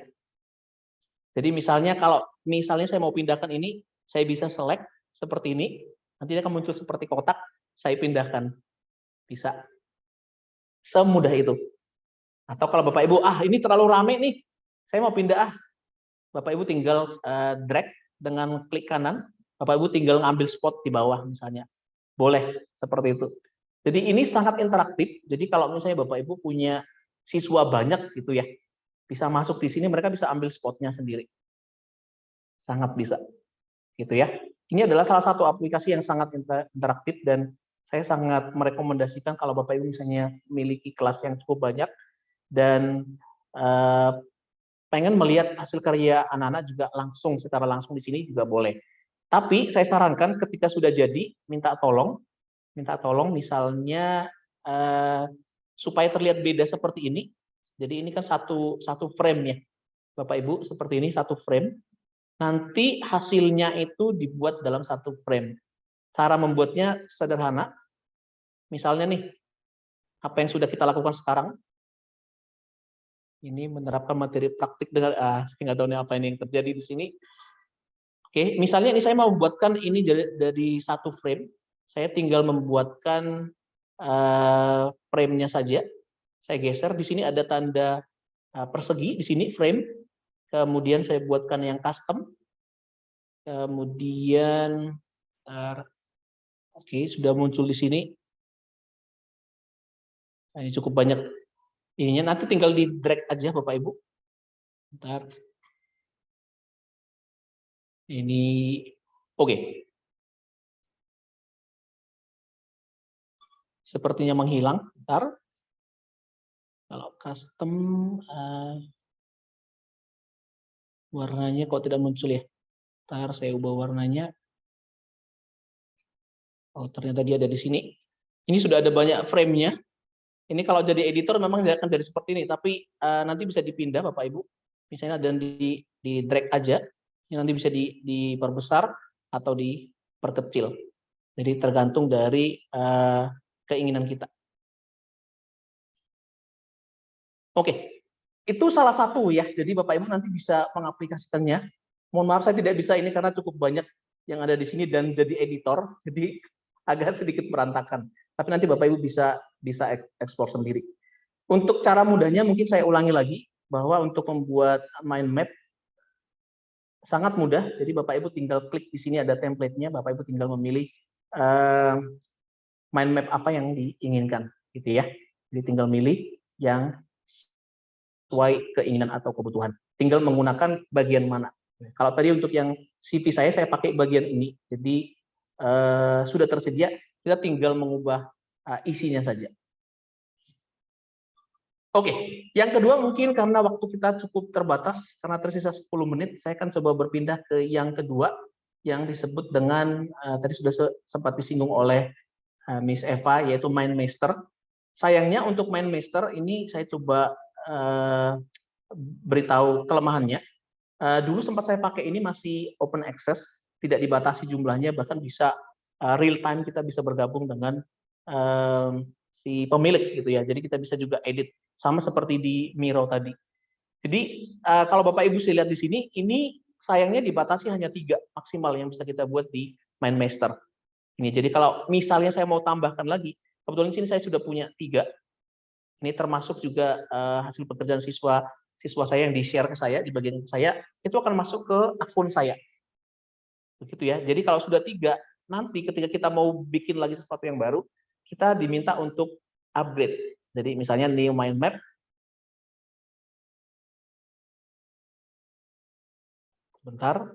Jadi misalnya kalau saya mau pindahkan ini, saya bisa select seperti ini, nanti dia akan muncul seperti kotak, saya pindahkan. Bisa. Semudah itu. Atau kalau Bapak Ibu, ini terlalu rame nih, saya mau pindah Bapak Ibu tinggal drag dengan klik kanan, Bapak Ibu tinggal ngambil spot di bawah misalnya. Boleh seperti itu. Jadi ini sangat interaktif. Jadi kalau misalnya Bapak Ibu punya siswa banyak gitu ya, bisa masuk di sini, mereka bisa ambil spotnya sendiri. Sangat bisa. Gitu ya. Ini adalah salah satu aplikasi yang sangat interaktif dan saya sangat merekomendasikan kalau Bapak Ibu misalnya memiliki kelas yang cukup banyak dan pengen melihat hasil karya anak-anak juga secara langsung di sini juga boleh. Tapi saya sarankan ketika sudah jadi, minta tolong misalnya supaya terlihat beda seperti ini. Jadi ini kan satu frame ya, Bapak Ibu, seperti ini satu frame. Nanti hasilnya itu dibuat dalam satu frame. Cara membuatnya sederhana. Misalnya nih, apa yang sudah kita lakukan sekarang, ini menerapkan materi praktik dengan saya nggak tahu nih apa ini yang terjadi di sini. Oke, misalnya ini saya mau membuatkan ini dari satu frame, saya tinggal membuatkan frame-nya saja. Saya geser di sini ada tanda persegi di sini frame. Kemudian saya buatkan yang custom. Kemudian oke, sudah muncul di sini. Nah, ini cukup banyak ininya, nanti tinggal di drag aja Bapak Ibu. Bentar. Ini oke. Sepertinya menghilang. Bentar. Kalau custom warnanya kok tidak muncul ya. Bentar, saya ubah warnanya. Oh, ternyata dia ada di sini. Ini sudah ada banyak frame-nya. Ini kalau jadi editor memang akan jadi seperti ini, tapi nanti bisa dipindah Bapak Ibu. Misalnya dan di drag aja, ini nanti bisa diperbesar atau diperkecil. Jadi tergantung dari keinginan kita. Oke, itu salah satu ya. Jadi Bapak Ibu nanti bisa mengaplikasikannya. Mohon maaf saya tidak bisa ini karena cukup banyak yang ada di sini dan jadi editor, jadi agak sedikit berantakan. Tapi nanti Bapak Ibu bisa ekspor sendiri. Untuk cara mudahnya mungkin saya ulangi lagi bahwa untuk membuat mind map sangat mudah. Jadi Bapak Ibu tinggal klik di sini ada template-nya, Bapak Ibu tinggal memilih mind map apa yang diinginkan, gitu ya. Jadi tinggal milih yang sesuai keinginan atau kebutuhan. Tinggal menggunakan bagian mana. Kalau tadi untuk yang CV saya pakai bagian ini. Jadi sudah tersedia, kita tinggal mengubah isinya saja. Oke, yang kedua mungkin karena waktu kita cukup terbatas, karena tersisa 10 menit, saya akan coba berpindah ke yang kedua, yang disebut dengan, tadi sudah sempat disinggung oleh Miss Eva, yaitu Mind Master. Sayangnya untuk Mind Master ini saya coba beritahu kelemahannya. Dulu sempat saya pakai ini masih open access, tidak dibatasi jumlahnya, bahkan bisa real time kita bisa bergabung dengan si pemilik gitu ya. Jadi kita bisa juga edit sama seperti di Miro tadi. Jadi kalau Bapak Ibu saya lihat di sini, ini sayangnya dibatasi hanya 3 maksimal yang bisa kita buat di Mind Master. Ini jadi kalau misalnya saya mau tambahkan lagi, kebetulan di sini saya sudah punya 3. Ini termasuk juga hasil pekerjaan siswa saya yang di-share ke saya, di bagian saya, itu akan masuk ke akun saya. Begitu ya. Jadi kalau sudah 3, nanti ketika kita mau bikin lagi sesuatu yang baru, kita diminta untuk upgrade. Jadi misalnya new mind map. Bentar.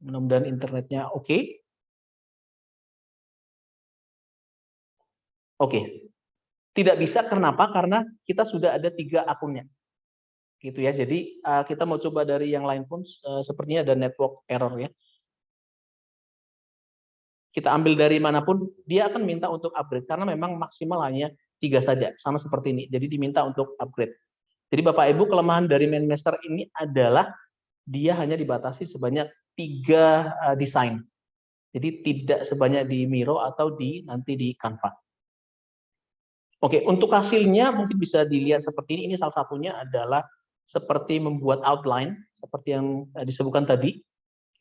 Mudah-mudahan internetnya oke. Oke. Tidak bisa kenapa? Karena kita sudah ada 3 akunnya. Gitu ya. Jadi kita mau coba dari yang lain pun sepertinya ada network error ya. Kita ambil dari manapun, dia akan minta untuk upgrade karena memang maksimal hanya 3 saja, sama seperti ini. Jadi diminta untuk upgrade. Jadi Bapak Ibu, kelemahan dari Mind Master ini adalah dia hanya dibatasi sebanyak 3 desain. Jadi tidak sebanyak di Miro atau nanti di Canva. Oke, untuk hasilnya mungkin bisa dilihat seperti ini. Ini salah satunya adalah seperti membuat outline, seperti yang disebutkan tadi.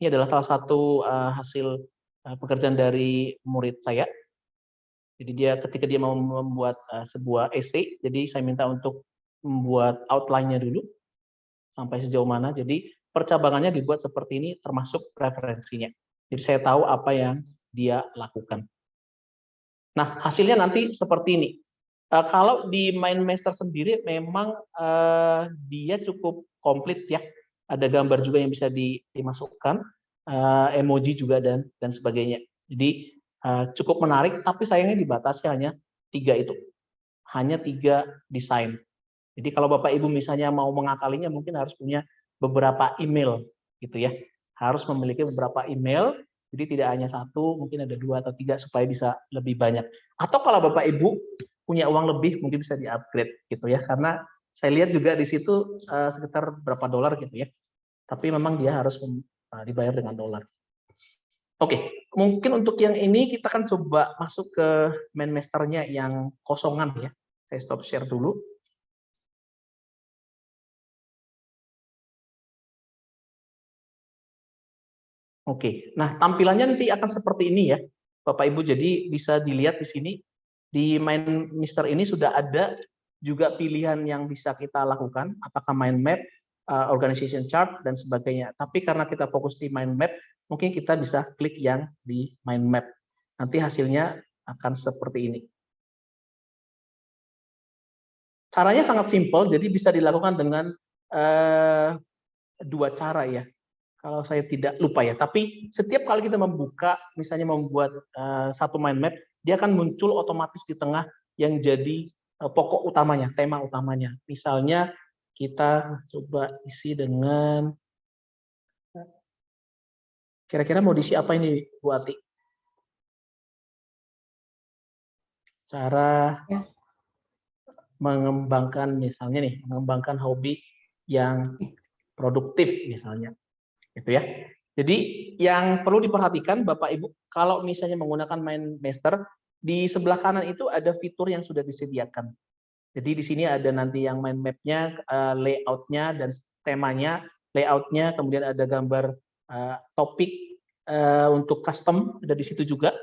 Ini adalah salah satu hasil pekerjaan dari murid saya. Jadi ketika dia mau membuat sebuah essay, jadi saya minta untuk membuat outline-nya dulu sampai sejauh mana. Jadi percabangannya dibuat seperti ini termasuk referensinya. Jadi saya tahu apa yang dia lakukan. Nah, hasilnya nanti seperti ini. Kalau di MindMaster sendiri memang dia cukup komplit ya. Ada gambar juga yang bisa dimasukkan, emoji juga dan sebagainya. Jadi cukup menarik, tapi sayangnya dibatasi hanya 3 itu. Hanya 3 desain. Jadi kalau Bapak Ibu misalnya mau mengakalinya mungkin harus punya beberapa email gitu ya. Harus memiliki beberapa email, jadi tidak hanya 1, mungkin ada 2 atau 3 supaya bisa lebih banyak. Atau kalau Bapak Ibu punya uang lebih mungkin bisa di-upgrade gitu ya. Karena saya lihat juga di situ sekitar berapa dolar gitu ya. Tapi memang dia harus dibayar dengan dolar. Oke, mungkin untuk yang ini kita akan coba masuk ke MindMaster-nya yang kosongan ya. Saya stop share dulu. Oke, nah tampilannya nanti akan seperti ini ya, Bapak Ibu. Jadi bisa dilihat di sini di MindMaster ini sudah ada juga pilihan yang bisa kita lakukan, apakah mind map, organization chart dan sebagainya. Tapi karena kita fokus di mind map, mungkin kita bisa klik yang di mind map. Nanti hasilnya akan seperti ini. Caranya sangat simpel, jadi bisa dilakukan dengan 2 cara ya. Kalau saya tidak lupa ya, tapi setiap kali kita membuka, misalnya membuat satu mind map, dia akan muncul otomatis di tengah yang jadi pokok utamanya, tema utamanya. Misalnya kita coba isi dengan, kira-kira mau diisi apa ini Bu Ati? Cara mengembangkan misalnya nih, mengembangkan hobi yang produktif misalnya. Gitu ya. Jadi yang perlu diperhatikan Bapak Ibu, kalau misalnya menggunakan MindMaster, di sebelah kanan itu ada fitur yang sudah disediakan. Jadi di sini ada nanti yang mind map-nya, layout-nya dan temanya, layout-nya, kemudian ada gambar topik untuk custom, ada di situ juga,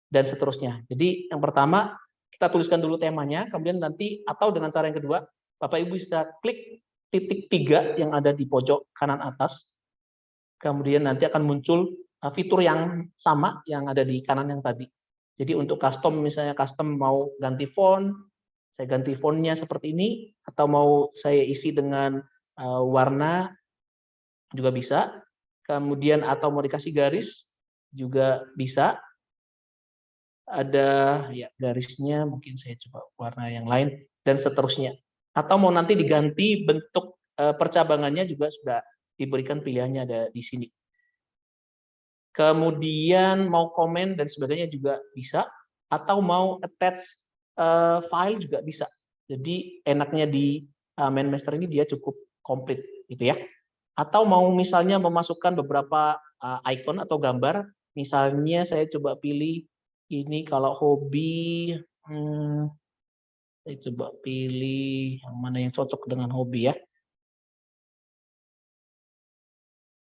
dan seterusnya. Jadi yang pertama, kita tuliskan dulu temanya, kemudian nanti, atau dengan cara yang kedua, Bapak Ibu bisa klik titik 3 yang ada di pojok kanan atas, kemudian nanti akan muncul fitur yang sama yang ada di kanan yang tadi. Jadi untuk custom, misalnya custom mau ganti font, saya ganti fontnya seperti ini, atau mau saya isi dengan warna juga bisa. Kemudian atau mau dikasih garis juga bisa. Ada ya garisnya, mungkin saya coba warna yang lain dan seterusnya. Atau mau nanti diganti bentuk percabangannya juga sudah diberikan pilihannya ada di sini. Kemudian mau komen dan sebagainya juga bisa, atau mau attach file juga bisa. Jadi enaknya di MindMaster ini dia cukup komplit gitu ya. Atau mau misalnya memasukkan beberapa icon atau gambar, misalnya saya coba pilih ini kalau hobi, saya coba pilih yang mana yang cocok dengan hobi ya.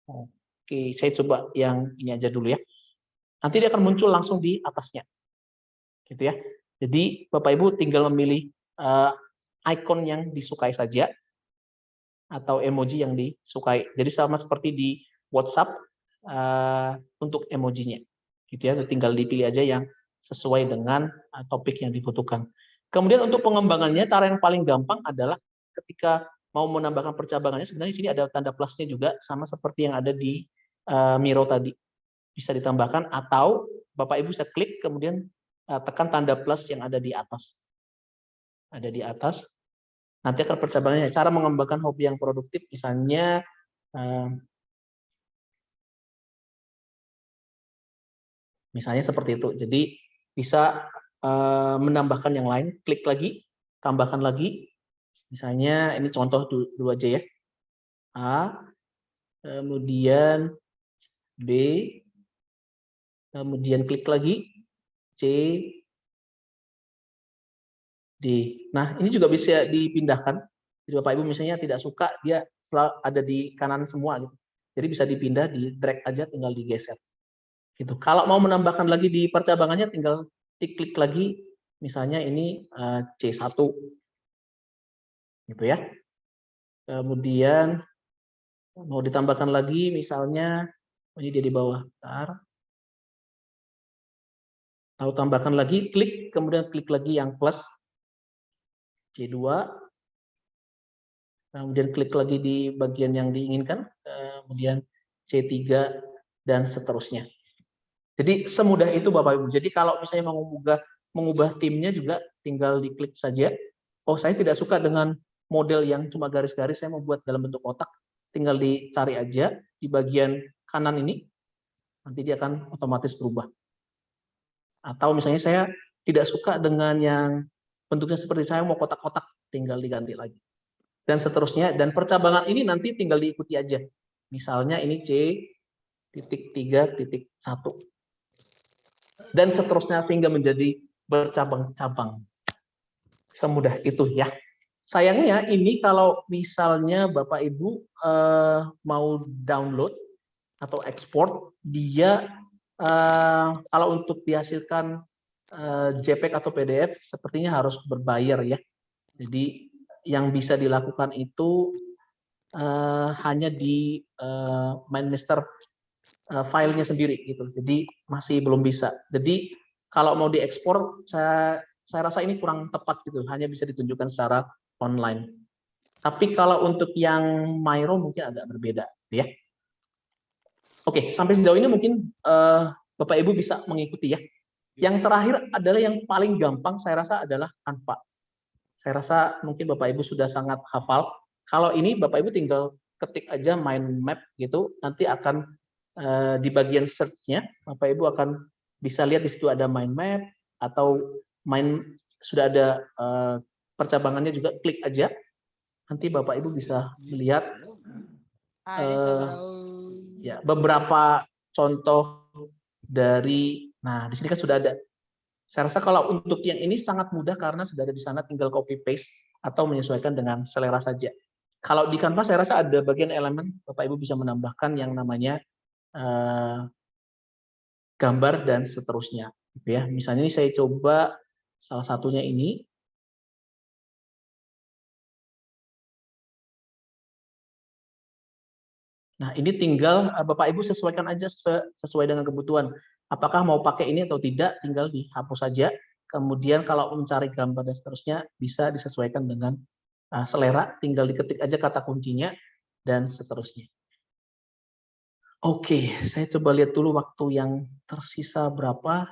Oke, saya coba yang ini aja dulu ya. Nanti dia akan muncul langsung di atasnya. Gitu ya. Jadi Bapak Ibu tinggal memilih icon yang disukai saja atau emoji yang disukai. Jadi sama seperti di WhatsApp untuk emojinya. Gitu ya, tinggal dipilih aja yang sesuai dengan topik yang dibutuhkan. Kemudian untuk pengembangannya, cara yang paling gampang adalah ketika mau menambahkan percabangannya, sebenarnya di sini ada tanda plusnya juga, sama seperti yang ada di Miro tadi. Bisa ditambahkan, atau Bapak Ibu bisa klik, kemudian tekan tanda plus yang ada di atas. Ada di atas. Nanti akan percabangannya. Cara mengembangkan hobi yang produktif, misalnya seperti itu. Jadi bisa menambahkan yang lain, klik lagi, tambahkan lagi. Misalnya ini contoh dulu aja ya. A, kemudian B, kemudian klik lagi, C, D. Nah, ini juga bisa dipindahkan. Jadi Bapak Ibu misalnya tidak suka, dia selalu ada di kanan semua gitu. Jadi bisa dipindah, di drag aja, tinggal digeser. Gitu. Kalau mau menambahkan lagi di percabangannya, tinggal diklik lagi, misalnya ini C1, gitu ya. Kemudian mau ditambahkan lagi, misalnya ini dia di bawah. Bentar. Lalu tambahkan lagi, klik, kemudian klik lagi yang plus C2, kemudian klik lagi di bagian yang diinginkan, kemudian C3 dan seterusnya. Jadi semudah itu Bapak Ibu. Jadi kalau misalnya mau mengubah timnya juga tinggal diklik saja. Oh, saya tidak suka dengan model yang cuma garis-garis, saya mau buat dalam bentuk kotak. Tinggal dicari aja di bagian kanan ini, nanti dia akan otomatis berubah. Atau misalnya saya tidak suka dengan yang bentuknya seperti saya mau kotak-kotak, tinggal diganti lagi. Dan seterusnya, dan percabangan ini nanti tinggal diikuti aja. Misalnya ini C.3.1. Dan seterusnya sehingga menjadi bercabang-cabang. Semudah itu ya. Sayangnya ini kalau misalnya Bapak Ibu mau download atau ekspor, dia kalau untuk dihasilkan JPEG atau PDF sepertinya harus berbayar ya. Jadi yang bisa dilakukan itu hanya di MindMeister filenya sendiri gitu. Jadi masih belum bisa. Jadi kalau mau diekspor, saya rasa ini kurang tepat gitu. Hanya bisa ditunjukkan secara online. Tapi kalau untuk yang Miro mungkin agak berbeda, ya. Oke, sampai sejauh ini mungkin Bapak Ibu bisa mengikuti ya. Yang terakhir adalah yang paling gampang saya rasa adalah Canva. Saya rasa mungkin Bapak Ibu sudah sangat hafal. Kalau ini Bapak Ibu tinggal ketik aja mind map gitu, nanti akan di bagian search-nya Bapak Ibu akan bisa lihat di situ ada mind map atau sudah ada percabangannya juga, klik aja. Nanti Bapak Ibu bisa melihat ya beberapa contoh dari, nah di sini kan sudah ada. Saya rasa kalau untuk yang ini sangat mudah karena sudah ada di sana, tinggal copy paste atau menyesuaikan dengan selera saja. Kalau di Canva saya rasa ada bagian elemen Bapak Ibu bisa menambahkan yang namanya gambar dan seterusnya, gitu ya. Misalnya ini saya coba salah satunya ini. Nah, ini tinggal Bapak Ibu sesuaikan aja sesuai dengan kebutuhan. Apakah mau pakai ini atau tidak, tinggal dihapus saja. Kemudian kalau mencari gambar dan seterusnya bisa disesuaikan dengan selera, tinggal diketik aja kata kuncinya dan seterusnya. Oke, saya coba lihat dulu waktu yang tersisa berapa.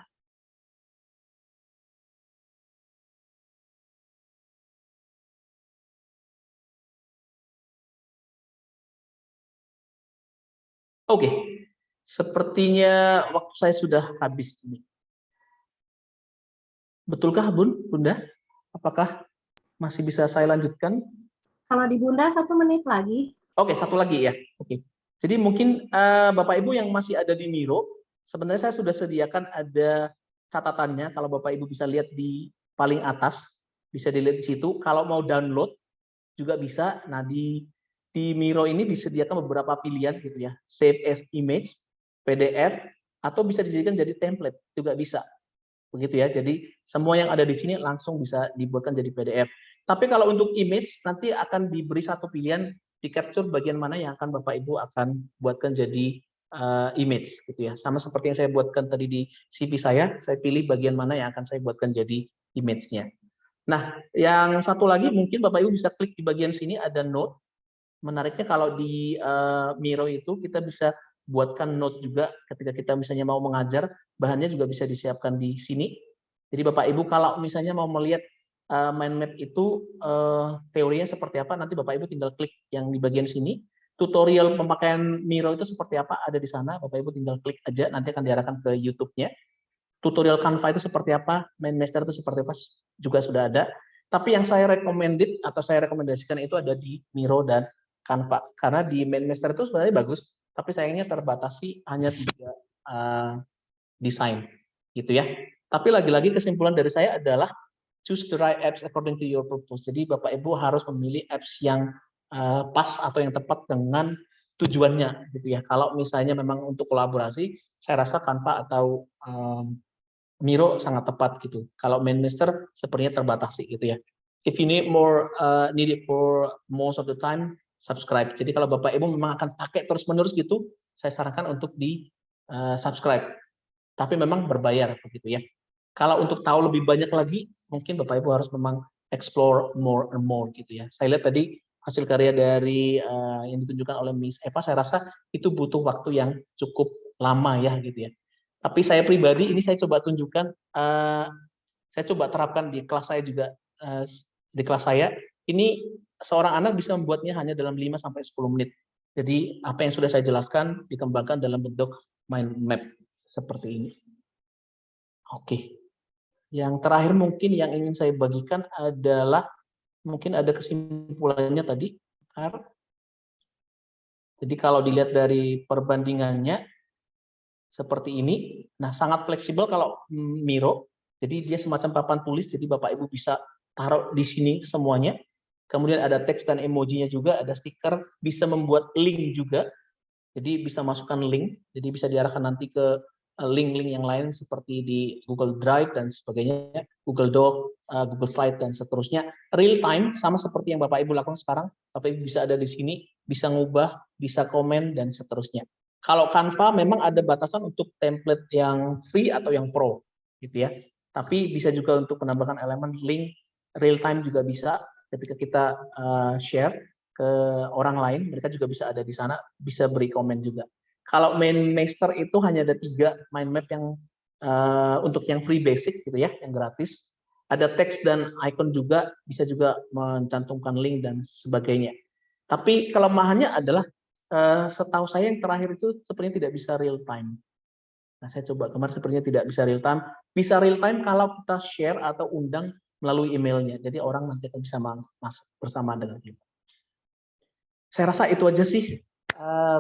Oke, sepertinya waktu saya sudah habis ini. Betulkah Bunda? Apakah masih bisa saya lanjutkan? Kalau di Bunda 1 menit lagi. Oke, 1 lagi ya. Oke. Jadi mungkin Bapak Ibu yang masih ada di Miro, sebenarnya saya sudah sediakan ada catatannya. Kalau Bapak Ibu bisa lihat di paling atas, bisa dilihat di situ. Kalau mau download juga bisa. Nah di Miro ini disediakan beberapa pilihan gitu ya. Save as image, PDF, atau bisa dijadikan jadi template juga bisa. Begitu ya. Jadi semua yang ada di sini langsung bisa dibuatkan jadi PDF. Tapi kalau untuk image nanti akan diberi satu pilihan, di capture bagian mana yang akan Bapak Ibu akan buatkan jadi image gitu ya. Sama seperti yang saya buatkan tadi di CV saya pilih bagian mana yang akan saya buatkan jadi image-nya. Nah, yang satu lagi mungkin Bapak Ibu bisa klik di bagian sini ada note. Menariknya kalau di Miro itu kita bisa buatkan note juga ketika kita misalnya mau mengajar, bahannya juga bisa disiapkan di sini. Jadi Bapak Ibu kalau misalnya mau melihat mind map itu teorinya seperti apa, nanti Bapak Ibu tinggal klik yang di bagian sini. Tutorial pemakaian Miro itu seperti apa ada di sana, Bapak Ibu tinggal klik aja, nanti akan diarahkan ke YouTube-nya. Tutorial Canva itu seperti apa, MindMeister itu seperti apa juga sudah ada. Tapi yang saya recommended atau saya rekomendasikan itu ada di Miro dan Canva. Karena di MindMeister itu sebenarnya bagus, tapi sayangnya terbatasi hanya 3 desain, gitu ya. Tapi lagi-lagi kesimpulan dari saya adalah choose the right apps according to your purpose. Jadi Bapak Ibu harus memilih apps yang pas atau yang tepat dengan tujuannya gitu ya. Kalau misalnya memang untuk kolaborasi, saya rasa Canva atau Miro sangat tepat gitu. Kalau Mainmaster sepertinya terbatasi gitu ya. If you need more need it for most of the time, subscribe. Jadi kalau Bapak Ibu memang akan pakai terus-menerus gitu, saya sarankan untuk di subscribe. Tapi memang berbayar begitu ya. Kalau untuk tahu lebih banyak lagi, mungkin Bapak Ibu harus memang explore more and more gitu ya. Saya lihat tadi hasil karya dari yang ditunjukkan oleh Miss Eva, saya rasa itu butuh waktu yang cukup lama ya gitu ya. Tapi saya pribadi ini saya coba tunjukkan, saya coba terapkan di kelas saya juga. Di kelas saya ini seorang anak bisa membuatnya hanya dalam 5 sampai 10 menit. Jadi apa yang sudah saya jelaskan dikembangkan dalam bentuk mind map seperti ini. Oke. Yang terakhir mungkin yang ingin saya bagikan adalah mungkin ada kesimpulannya tadi. Jadi kalau dilihat dari perbandingannya seperti ini, nah sangat fleksibel kalau Miro. Jadi dia semacam papan tulis, jadi Bapak Ibu bisa taruh di sini semuanya. Kemudian ada teks dan emojinya juga, ada stiker, bisa membuat link juga. Jadi bisa masukkan link, jadi bisa diarahkan nanti ke link-link yang lain seperti di Google Drive dan sebagainya, Google Doc, Google Slide dan seterusnya. Real time sama seperti yang Bapak Ibu lakukan sekarang, Bapak Ibu bisa ada di sini, bisa ngubah, bisa komen dan seterusnya. Kalau Canva memang ada batasan untuk template yang free atau yang pro, gitu ya. Tapi bisa juga untuk penambahan elemen link real time juga bisa. Ketika kita share ke orang lain, mereka juga bisa ada di sana, bisa beri komen juga. Kalau Mainmaster itu hanya ada 3 mind map yang untuk yang free basic gitu ya, yang gratis. Ada teks dan icon juga, bisa juga mencantumkan link dan sebagainya. Tapi kelemahannya adalah setahu saya yang terakhir itu sepertinya tidak bisa real time. Nah, saya coba kemarin sepertinya tidak bisa real time. Bisa real time kalau kita share atau undang melalui emailnya. Jadi orang nanti akan bisa masuk bersama dengan kita. Saya rasa itu aja sih,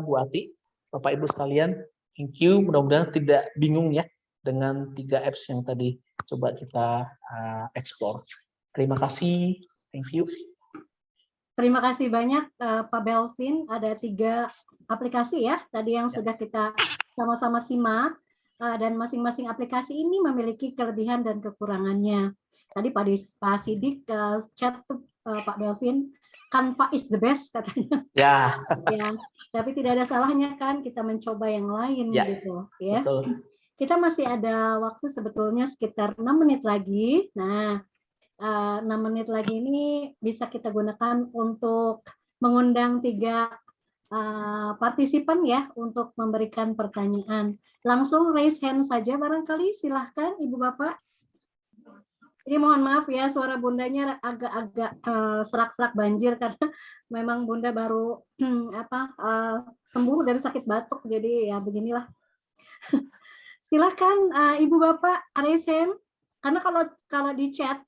Bu Ati, Bapak Ibu sekalian. Thank you. Mudah-mudahan tidak bingung ya dengan 3 apps yang tadi coba kita explore. Terima kasih. Thank you. Terima kasih banyak Pak Belvin. Ada 3 aplikasi ya tadi yang sudah kita sama-sama simak, dan masing-masing aplikasi ini memiliki kelebihan dan kekurangannya. Tadi Pak Sidik chat Pak Belvin, Canva is the best katanya. Ya. Ya, tapi tidak ada salahnya kan kita mencoba yang lain gitu ya. Betul. Kita masih ada waktu sebetulnya sekitar 6 menit lagi. Nah, 6 menit lagi ini bisa kita gunakan untuk mengundang 3 partisipan ya untuk memberikan pertanyaan. Langsung raise hand saja barangkali, silahkan Ibu Bapak. Ini mohon maaf ya suara bundanya agak-agak serak-serak banjir karena memang bunda baru sembuh dari sakit batuk, jadi ya beginilah. Silahkan Ibu Bapak raise hand, karena kalau di chat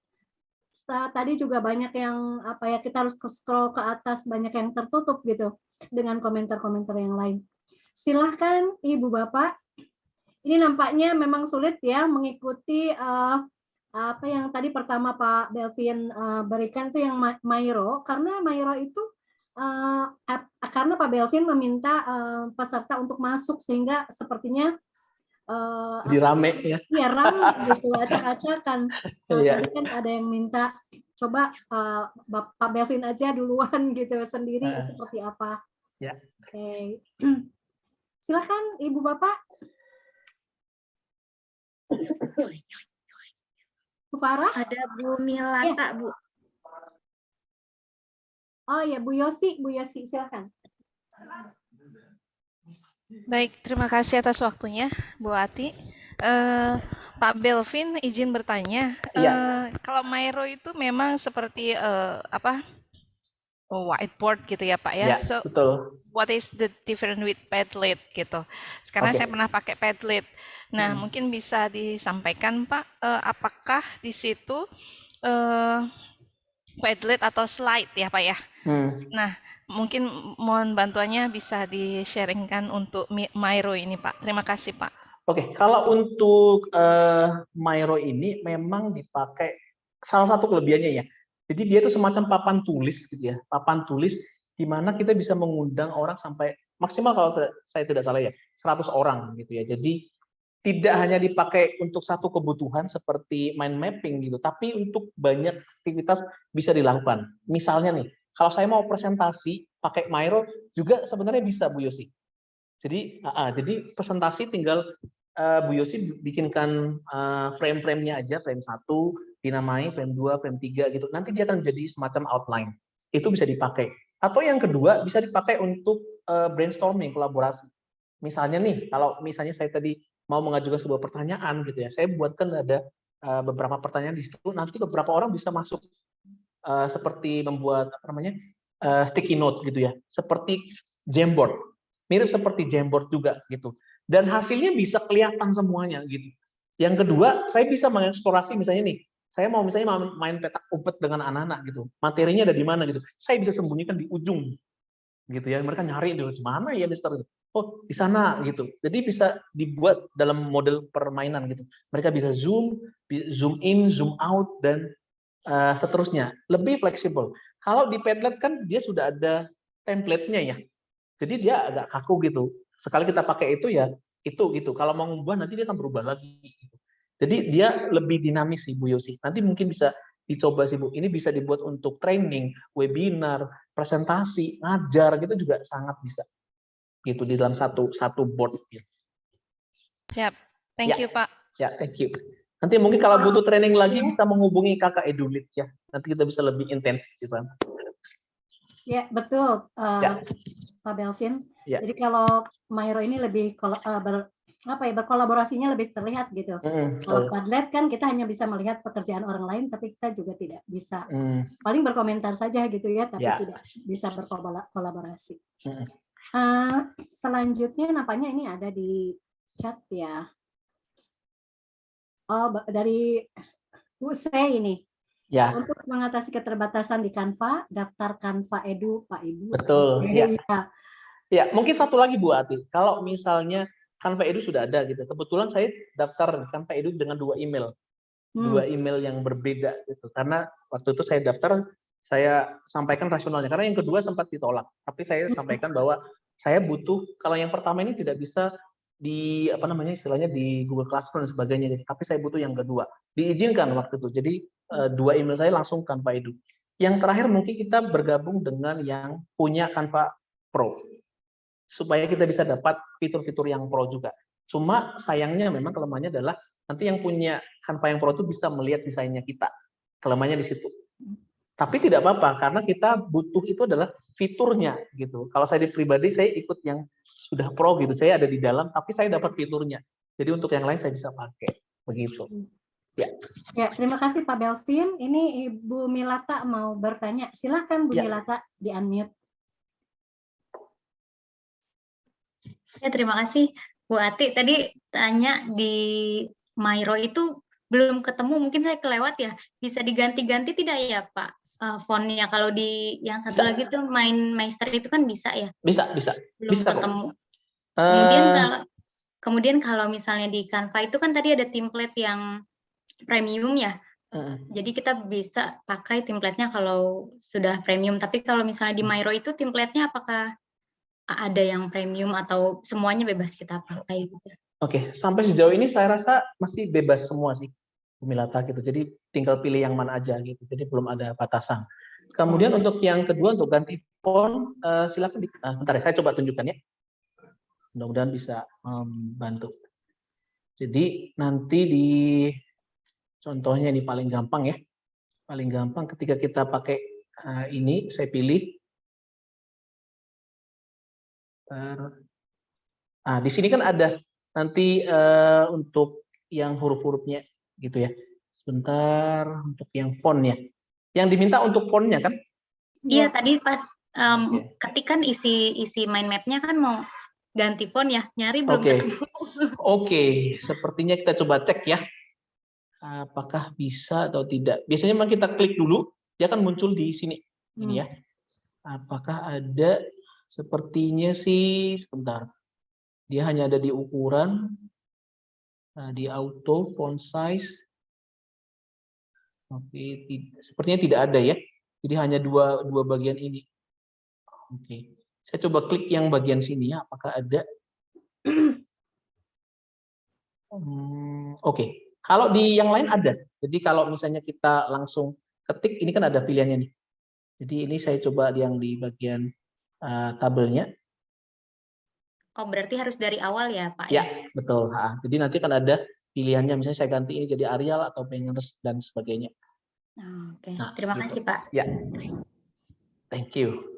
tadi juga banyak yang kita harus scroll ke atas, banyak yang tertutup gitu dengan komentar-komentar yang lain. Silahkan Ibu Bapak. Ini nampaknya memang sulit ya mengikuti apa yang tadi pertama Pak Belvin berikan itu yang Miro, karena Miro itu karena Pak Belvin meminta peserta untuk masuk sehingga sepertinya jadi rame ya. Iya rame gitu, acak-acakan. Tadi kan ada yang minta coba Pak Belvin aja duluan gitu sendiri seperti apa. Ya. Oke. Silakan Ibu Bapak. Bu Farah? Ada Bu Milata, Bu. Oh ya, Bu Yosi silakan. Baik, terima kasih atas waktunya, Bu Ati. Pak Belvin izin bertanya, kalau Miro itu memang seperti whiteboard gitu ya Pak ya? So, betul. What is the difference with Padlet gitu? Sekarang saya pernah pakai Padlet. Nah, mungkin bisa disampaikan Pak, apakah di situ Padlet atau slide ya Pak ya? Nah, mungkin mohon bantuannya bisa di-sharingkan untuk Miro ini Pak. Terima kasih Pak. Oke, kalau untuk Miro ini memang dipakai salah satu kelebihannya ya. Jadi dia itu semacam papan tulis gitu ya, papan tulis di mana kita bisa mengundang orang sampai maksimal kalau saya tidak salah ya 100 orang gitu ya. Jadi tidak hanya dipakai untuk satu kebutuhan seperti mind mapping gitu, tapi untuk banyak aktivitas bisa dilakukan. Misalnya nih, kalau saya mau presentasi pakai Miro juga sebenarnya bisa Bu Yosi. Jadi presentasi tinggal Bu Yosi bikinkan frame-frame-nya aja, frame 1 dinamai, frame 2, frame 3 gitu. Nanti dia akan jadi semacam outline. Itu bisa dipakai. Atau yang kedua bisa dipakai untuk brainstorming, kolaborasi. Misalnya nih, kalau misalnya saya tadi mau mengajukan sebuah pertanyaan gitu ya, saya buatkan ada beberapa pertanyaan di situ. Nanti beberapa orang bisa masuk seperti membuat apa namanya sticky note gitu ya, seperti Jamboard, mirip seperti Jamboard juga gitu. Dan hasilnya bisa kelihatan semuanya gitu. Yang kedua, saya bisa mengeksplorasi misalnya nih, saya mau misalnya main petak umpet dengan anak-anak gitu, materinya ada di mana gitu, saya bisa sembunyikan di ujung gitu ya, mereka nyari di mana ya Mister, oh di sana gitu. Jadi bisa dibuat dalam model permainan gitu. Mereka bisa zoom in, zoom out dan seterusnya. Lebih fleksibel. Kalau di Padlet kan dia sudah ada template-nya ya. Jadi dia agak kaku gitu. Sekali kita pakai itu ya itu gitu. Kalau mau ngubah nanti dia akan berubah lagi. Gitu. Jadi dia lebih dinamis sih Bu Yosi. Nanti mungkin bisa dicoba sih Bu. Ini bisa dibuat untuk training, webinar, presentasi, ngajar gitu juga sangat bisa. Gitu di dalam satu board. Siap. Thank you, Pak. Ya, thank you. Nanti mungkin kalau butuh training lagi bisa menghubungi Kakak Edulit ya. Nanti kita bisa lebih intens di sana. Ya, betul, Pak Belvin. Ya. Jadi kalau Miro ini lebih berkolaborasinya lebih terlihat gitu. Kalau Padlet kan kita hanya bisa melihat pekerjaan orang lain, tapi kita juga tidak bisa paling berkomentar saja gitu ya, tapi tidak bisa berkolaborasi. Selanjutnya nampaknya ini ada di chat ya. Oh, dari Bu C ini. Ya. Untuk mengatasi keterbatasan di Canva, daftar Canva Edu, Pak Ibu. Betul. Ya, mungkin satu lagi Bu Ati. Kalau misalnya Canva Edu sudah ada gitu. Kebetulan saya daftar Canva Edu dengan 2 email. 2 email yang berbeda gitu. Karena waktu itu saya daftar, saya sampaikan rasionalnya. Karena yang kedua sempat ditolak. Tapi saya sampaikan bahwa saya butuh, kalau yang pertama ini tidak bisa di apa namanya istilahnya di Google Classroom dan sebagainya, tapi saya butuh yang kedua, diizinkan waktu itu. Jadi 2 email saya langsung Canva Edu. Yang terakhir mungkin kita bergabung dengan yang punya Canva Pro supaya kita bisa dapat fitur-fitur yang Pro juga. Cuma sayangnya memang kelemahannya adalah nanti yang punya Canva yang Pro itu bisa melihat desainnya kita, kelemahannya di situ. Tapi tidak apa-apa karena kita butuh itu adalah fiturnya gitu. Kalau saya di pribadi saya ikut yang sudah Pro gitu, saya ada di dalam tapi saya dapat fiturnya. Jadi untuk yang lain saya bisa pakai begitu. Ya. Ya, terima kasih Pak Belvin. Ini Ibu Milata mau bertanya. Silakan Bu Milata di unmute. Ya, terima kasih Bu Ati. Tadi tanya di Miro itu belum ketemu, mungkin saya kelewat ya. Bisa diganti-ganti tidak ya Pak? Fontnya kalau di yang satu lagi tuh Master itu kan bisa ya? Bisa. Belum bisa, ketemu. Kemudian kalau misalnya di Canva itu kan tadi ada template yang premium ya. Jadi kita bisa pakai template-nya kalau sudah premium. Tapi kalau misalnya di Miro itu template-nya apakah ada yang premium atau semuanya bebas kita pakai gitu? Oke, sampai sejauh ini saya rasa masih bebas semua sih. Milata gitu. Jadi tinggal pilih yang mana aja gitu. Jadi belum ada batasan. Kemudian untuk yang kedua untuk ganti font silakan bentar ya, saya coba tunjukkan ya. Mudah-mudahan bisa membantu. Jadi nanti di contohnya ini paling gampang ya. Paling gampang ketika kita pakai ini saya pilih di sini kan ada nanti untuk yang huruf-hurufnya gitu ya. Sebentar untuk yang fontnya. Yang diminta untuk fontnya kan? Iya, tadi pas ketikan isi mind map-nya kan mau ganti font ya, nyari belum ketemu. Oke, sepertinya kita coba cek ya. Apakah bisa atau tidak. Biasanya memang kita klik dulu, dia akan muncul di sini. Ini ya. Apakah ada? Sepertinya sih, sebentar. Dia hanya ada di ukuran, di auto, font size. Oke, sepertinya tidak ada ya. Jadi hanya dua bagian ini. Oke, Saya coba klik yang bagian sini ya, apakah ada? Oke. Kalau di yang lain ada. Jadi kalau misalnya kita langsung ketik, ini kan ada pilihannya nih. Jadi ini saya coba yang di bagian tabelnya. Oh, berarti harus dari awal ya, Pak? Ya, betul. Jadi nanti kan ada pilihannya, misalnya saya ganti ini jadi Arial atau Banners dan sebagainya. Oke, Nah, terima gitu. kasih, Pak. Ya, thank you.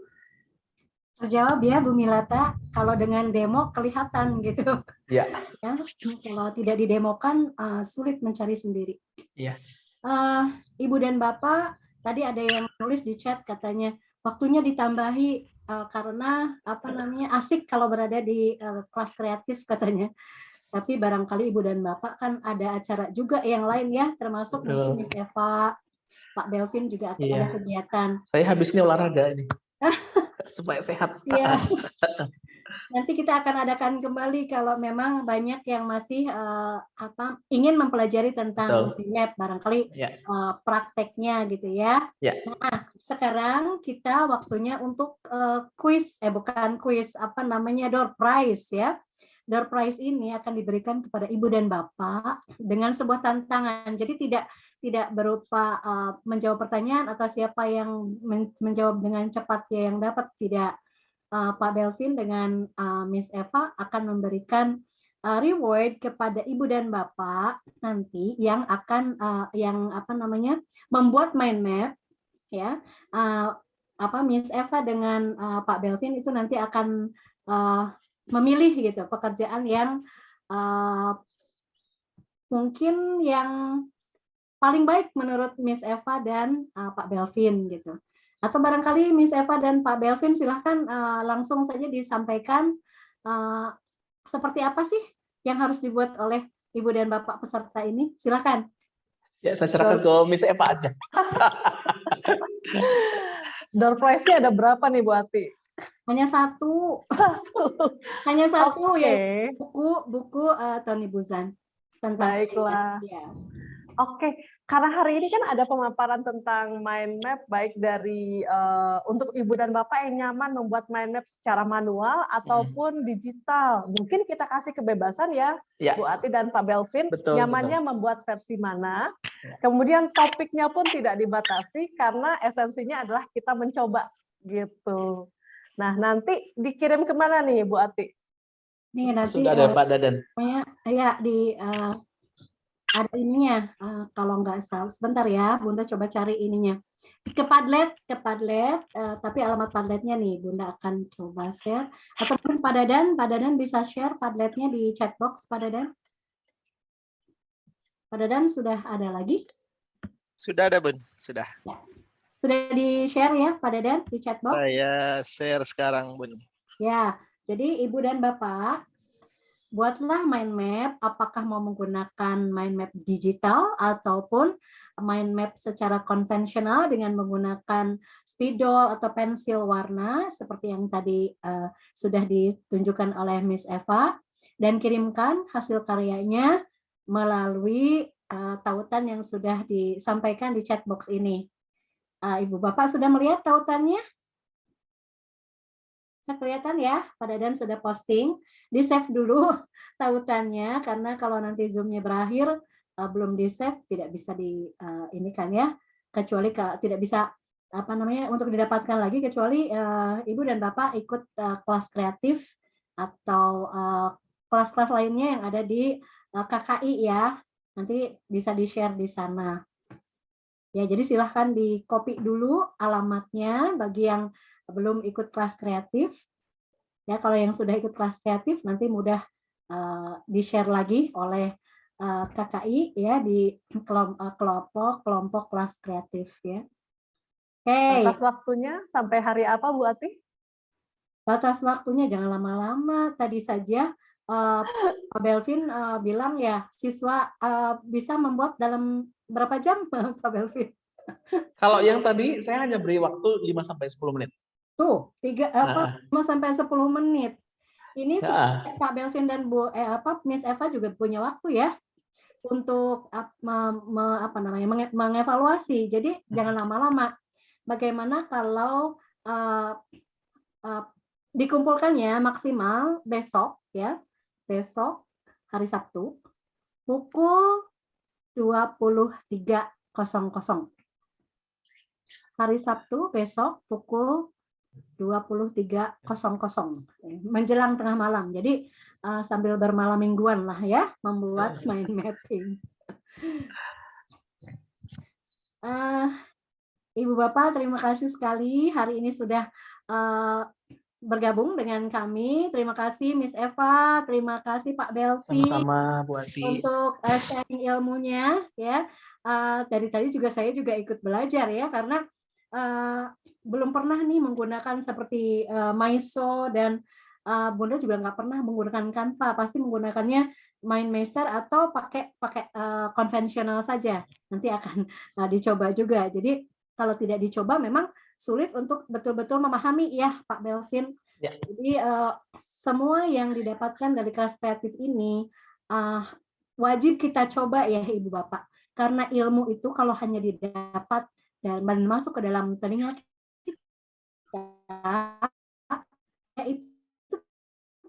Terjawab ya Bu Milata, kalau dengan demo kelihatan gitu. Ya. Ya, kalau tidak didemokan sulit mencari sendiri. Iya. Ibu dan Bapak, tadi ada yang nulis di chat katanya waktunya ditambahi karena asik kalau berada di kelas kreatif katanya. Tapi barangkali Ibu dan Bapak kan ada acara juga yang lain ya, termasuk mungkin Miss Eva, Pak Belvin juga ada kegiatan. Saya habis ini olahraga ini. Supaya sehat. Iya. Nanti kita akan adakan kembali kalau memang banyak yang masih ingin mempelajari tentang map, barangkali prakteknya gitu ya. Nah, sekarang kita waktunya untuk kuis, bukan kuis, door prize ya. Door prize ini akan diberikan kepada Ibu dan Bapak dengan sebuah tantangan. Jadi tidak berupa menjawab pertanyaan atau siapa yang menjawab dengan cepat yang dapat, tidak. Pak Belvin dengan Miss Eva akan memberikan reward kepada Ibu dan Bapak nanti yang akan membuat mind map ya. Miss Eva dengan Pak Belvin itu nanti akan memilih gitu pekerjaan yang mungkin yang paling baik menurut Miss Eva dan Pak Belvin gitu. Atau barangkali Miss Eva dan Pak Belvin silahkan langsung saja disampaikan seperti apa sih yang harus dibuat oleh Ibu dan Bapak peserta ini. Silahkan. Ya, saya serahkan ke Miss Eva aja. Door prize-nya ada berapa nih Bu Ati? Hanya satu. Hanya satu ya buku Tony Buzan. Baiklah. Ya. Oke, karena hari ini kan ada pemaparan tentang mind map baik dari untuk Ibu dan Bapak yang nyaman membuat mind map secara manual ataupun digital. Mungkin kita kasih kebebasan ya, Bu Ati dan Pak Belvin, nyamannya membuat versi mana. Kemudian topiknya pun tidak dibatasi karena esensinya adalah kita mencoba gitu. Nah, nanti dikirim kemana nih Bu Ati? Nih nanti sudah ada Pak Dadan. Ya ada ininya, kalau nggak salah, sebentar ya, Bunda coba cari ininya. Ke Padlet, tapi alamat Padletnya nih, Bunda akan coba share. Ataupun Pak Dadan bisa share Padletnya di chatbox, Pak Dadan. Pak Dadan sudah ada lagi? Sudah ada, Bun. Sudah. Ya. Sudah di-share ya, Pak Dadan, di chatbox? Saya share sekarang, Bun. Ya, jadi Ibu dan Bapak, buatlah mind map, apakah mau menggunakan mind map digital ataupun mind map secara konvensional dengan menggunakan spidol atau pensil warna seperti yang tadi sudah ditunjukkan oleh Miss Eva, dan kirimkan hasil karyanya melalui tautan yang sudah disampaikan di chatbox ini. Ibu Bapak sudah melihat tautannya? Kelihatan ya, Pak Dadan sudah posting, di save dulu tautannya karena kalau nanti Zoom-nya berakhir belum di save tidak bisa di ini kan ya, kecuali tidak bisa untuk didapatkan lagi kecuali Ibu dan Bapak ikut kelas kreatif atau kelas-kelas lainnya yang ada di KKI ya, nanti bisa di-share di sana. Ya, jadi silahkan di-copy dulu alamatnya bagi yang belum ikut kelas kreatif. Ya, kalau yang sudah ikut kelas kreatif nanti mudah di-share lagi oleh KKI ya di kelompok kelas kreatif ya. Oke. Batas waktunya sampai hari apa Bu Ati? Batas waktunya jangan lama-lama. Tadi saja Pak Belvin bilang ya siswa bisa membuat dalam berapa jam Pak Belvin? Kalau yang tadi saya hanya beri waktu 5-10 menit. Tuh, 5-10 menit. Ini Pak Belvin dan Miss Eva juga punya waktu ya untuk mengevaluasi. Jadi jangan lama-lama. Bagaimana kalau dikumpulkannya maksimal besok ya, besok hari Sabtu pukul 23.00. Hari Sabtu besok pukul 23.00 menjelang tengah malam. Jadi sambil bermalam mingguan lah ya membuat mind mapping. Ibu Bapak terima kasih sekali hari ini sudah bergabung dengan kami. Terima kasih Miss Eva, terima kasih Pak Belvi. Sama-sama Bu Ati. Untuk sharing ilmunya ya. Dari tadi saya juga ikut belajar ya karena belum pernah nih menggunakan seperti Maiso dan Bunda juga nggak pernah menggunakan Canva, pasti menggunakannya MindMeister atau pakai konvensional saja. Nanti akan dicoba juga. Jadi kalau tidak dicoba memang sulit untuk betul-betul memahami ya Pak Belvin. Ya. Jadi semua yang didapatkan dari kelas kreatif ini wajib kita coba ya Ibu Bapak. Karena ilmu itu kalau hanya didapat dan masuk ke dalam telinga kita, itu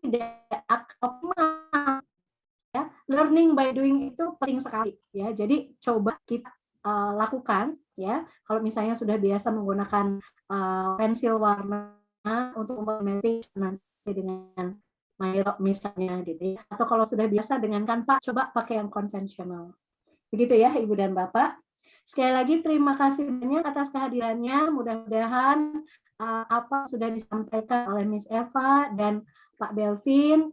tidak optimal. Ya, learning by doing itu penting sekali ya. Jadi coba kita lakukan ya. Kalau misalnya sudah biasa menggunakan pensil warna untuk membentuk nanti dengan Miro misalnya gitu ya. Atau kalau sudah biasa dengan Canva, coba pakai yang konvensional. Begitu ya Ibu dan Bapak. Sekali lagi terima kasih banyak atas kehadirannya. Mudah-mudahan apa sudah disampaikan oleh Miss Eva dan Pak Belvin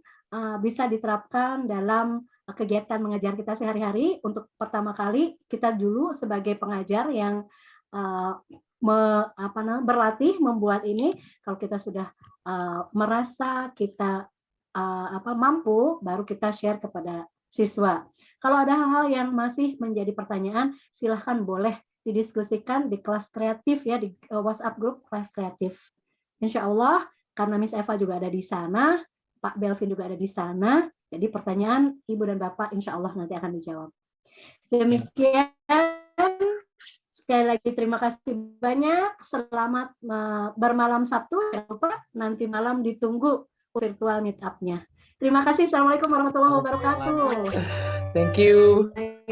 bisa diterapkan dalam kegiatan mengajar kita sehari-hari. Untuk pertama kali kita dulu sebagai pengajar yang berlatih membuat ini. Kalau kita sudah merasa kita mampu, baru kita share kepada siswa. Kalau ada hal-hal yang masih menjadi pertanyaan, silahkan boleh didiskusikan di kelas kreatif ya, di WhatsApp grup kelas kreatif. Insya Allah, karena Miss Eva juga ada di sana, Pak Belvin juga ada di sana, jadi pertanyaan Ibu dan Bapak insya Allah nanti akan dijawab. Demikian, sekali lagi terima kasih banyak, selamat bermalam Sabtu, jangan lupa nanti malam ditunggu virtual meetup-nya. Terima kasih, Assalamualaikum warahmatullahi wabarakatuh. Thank you.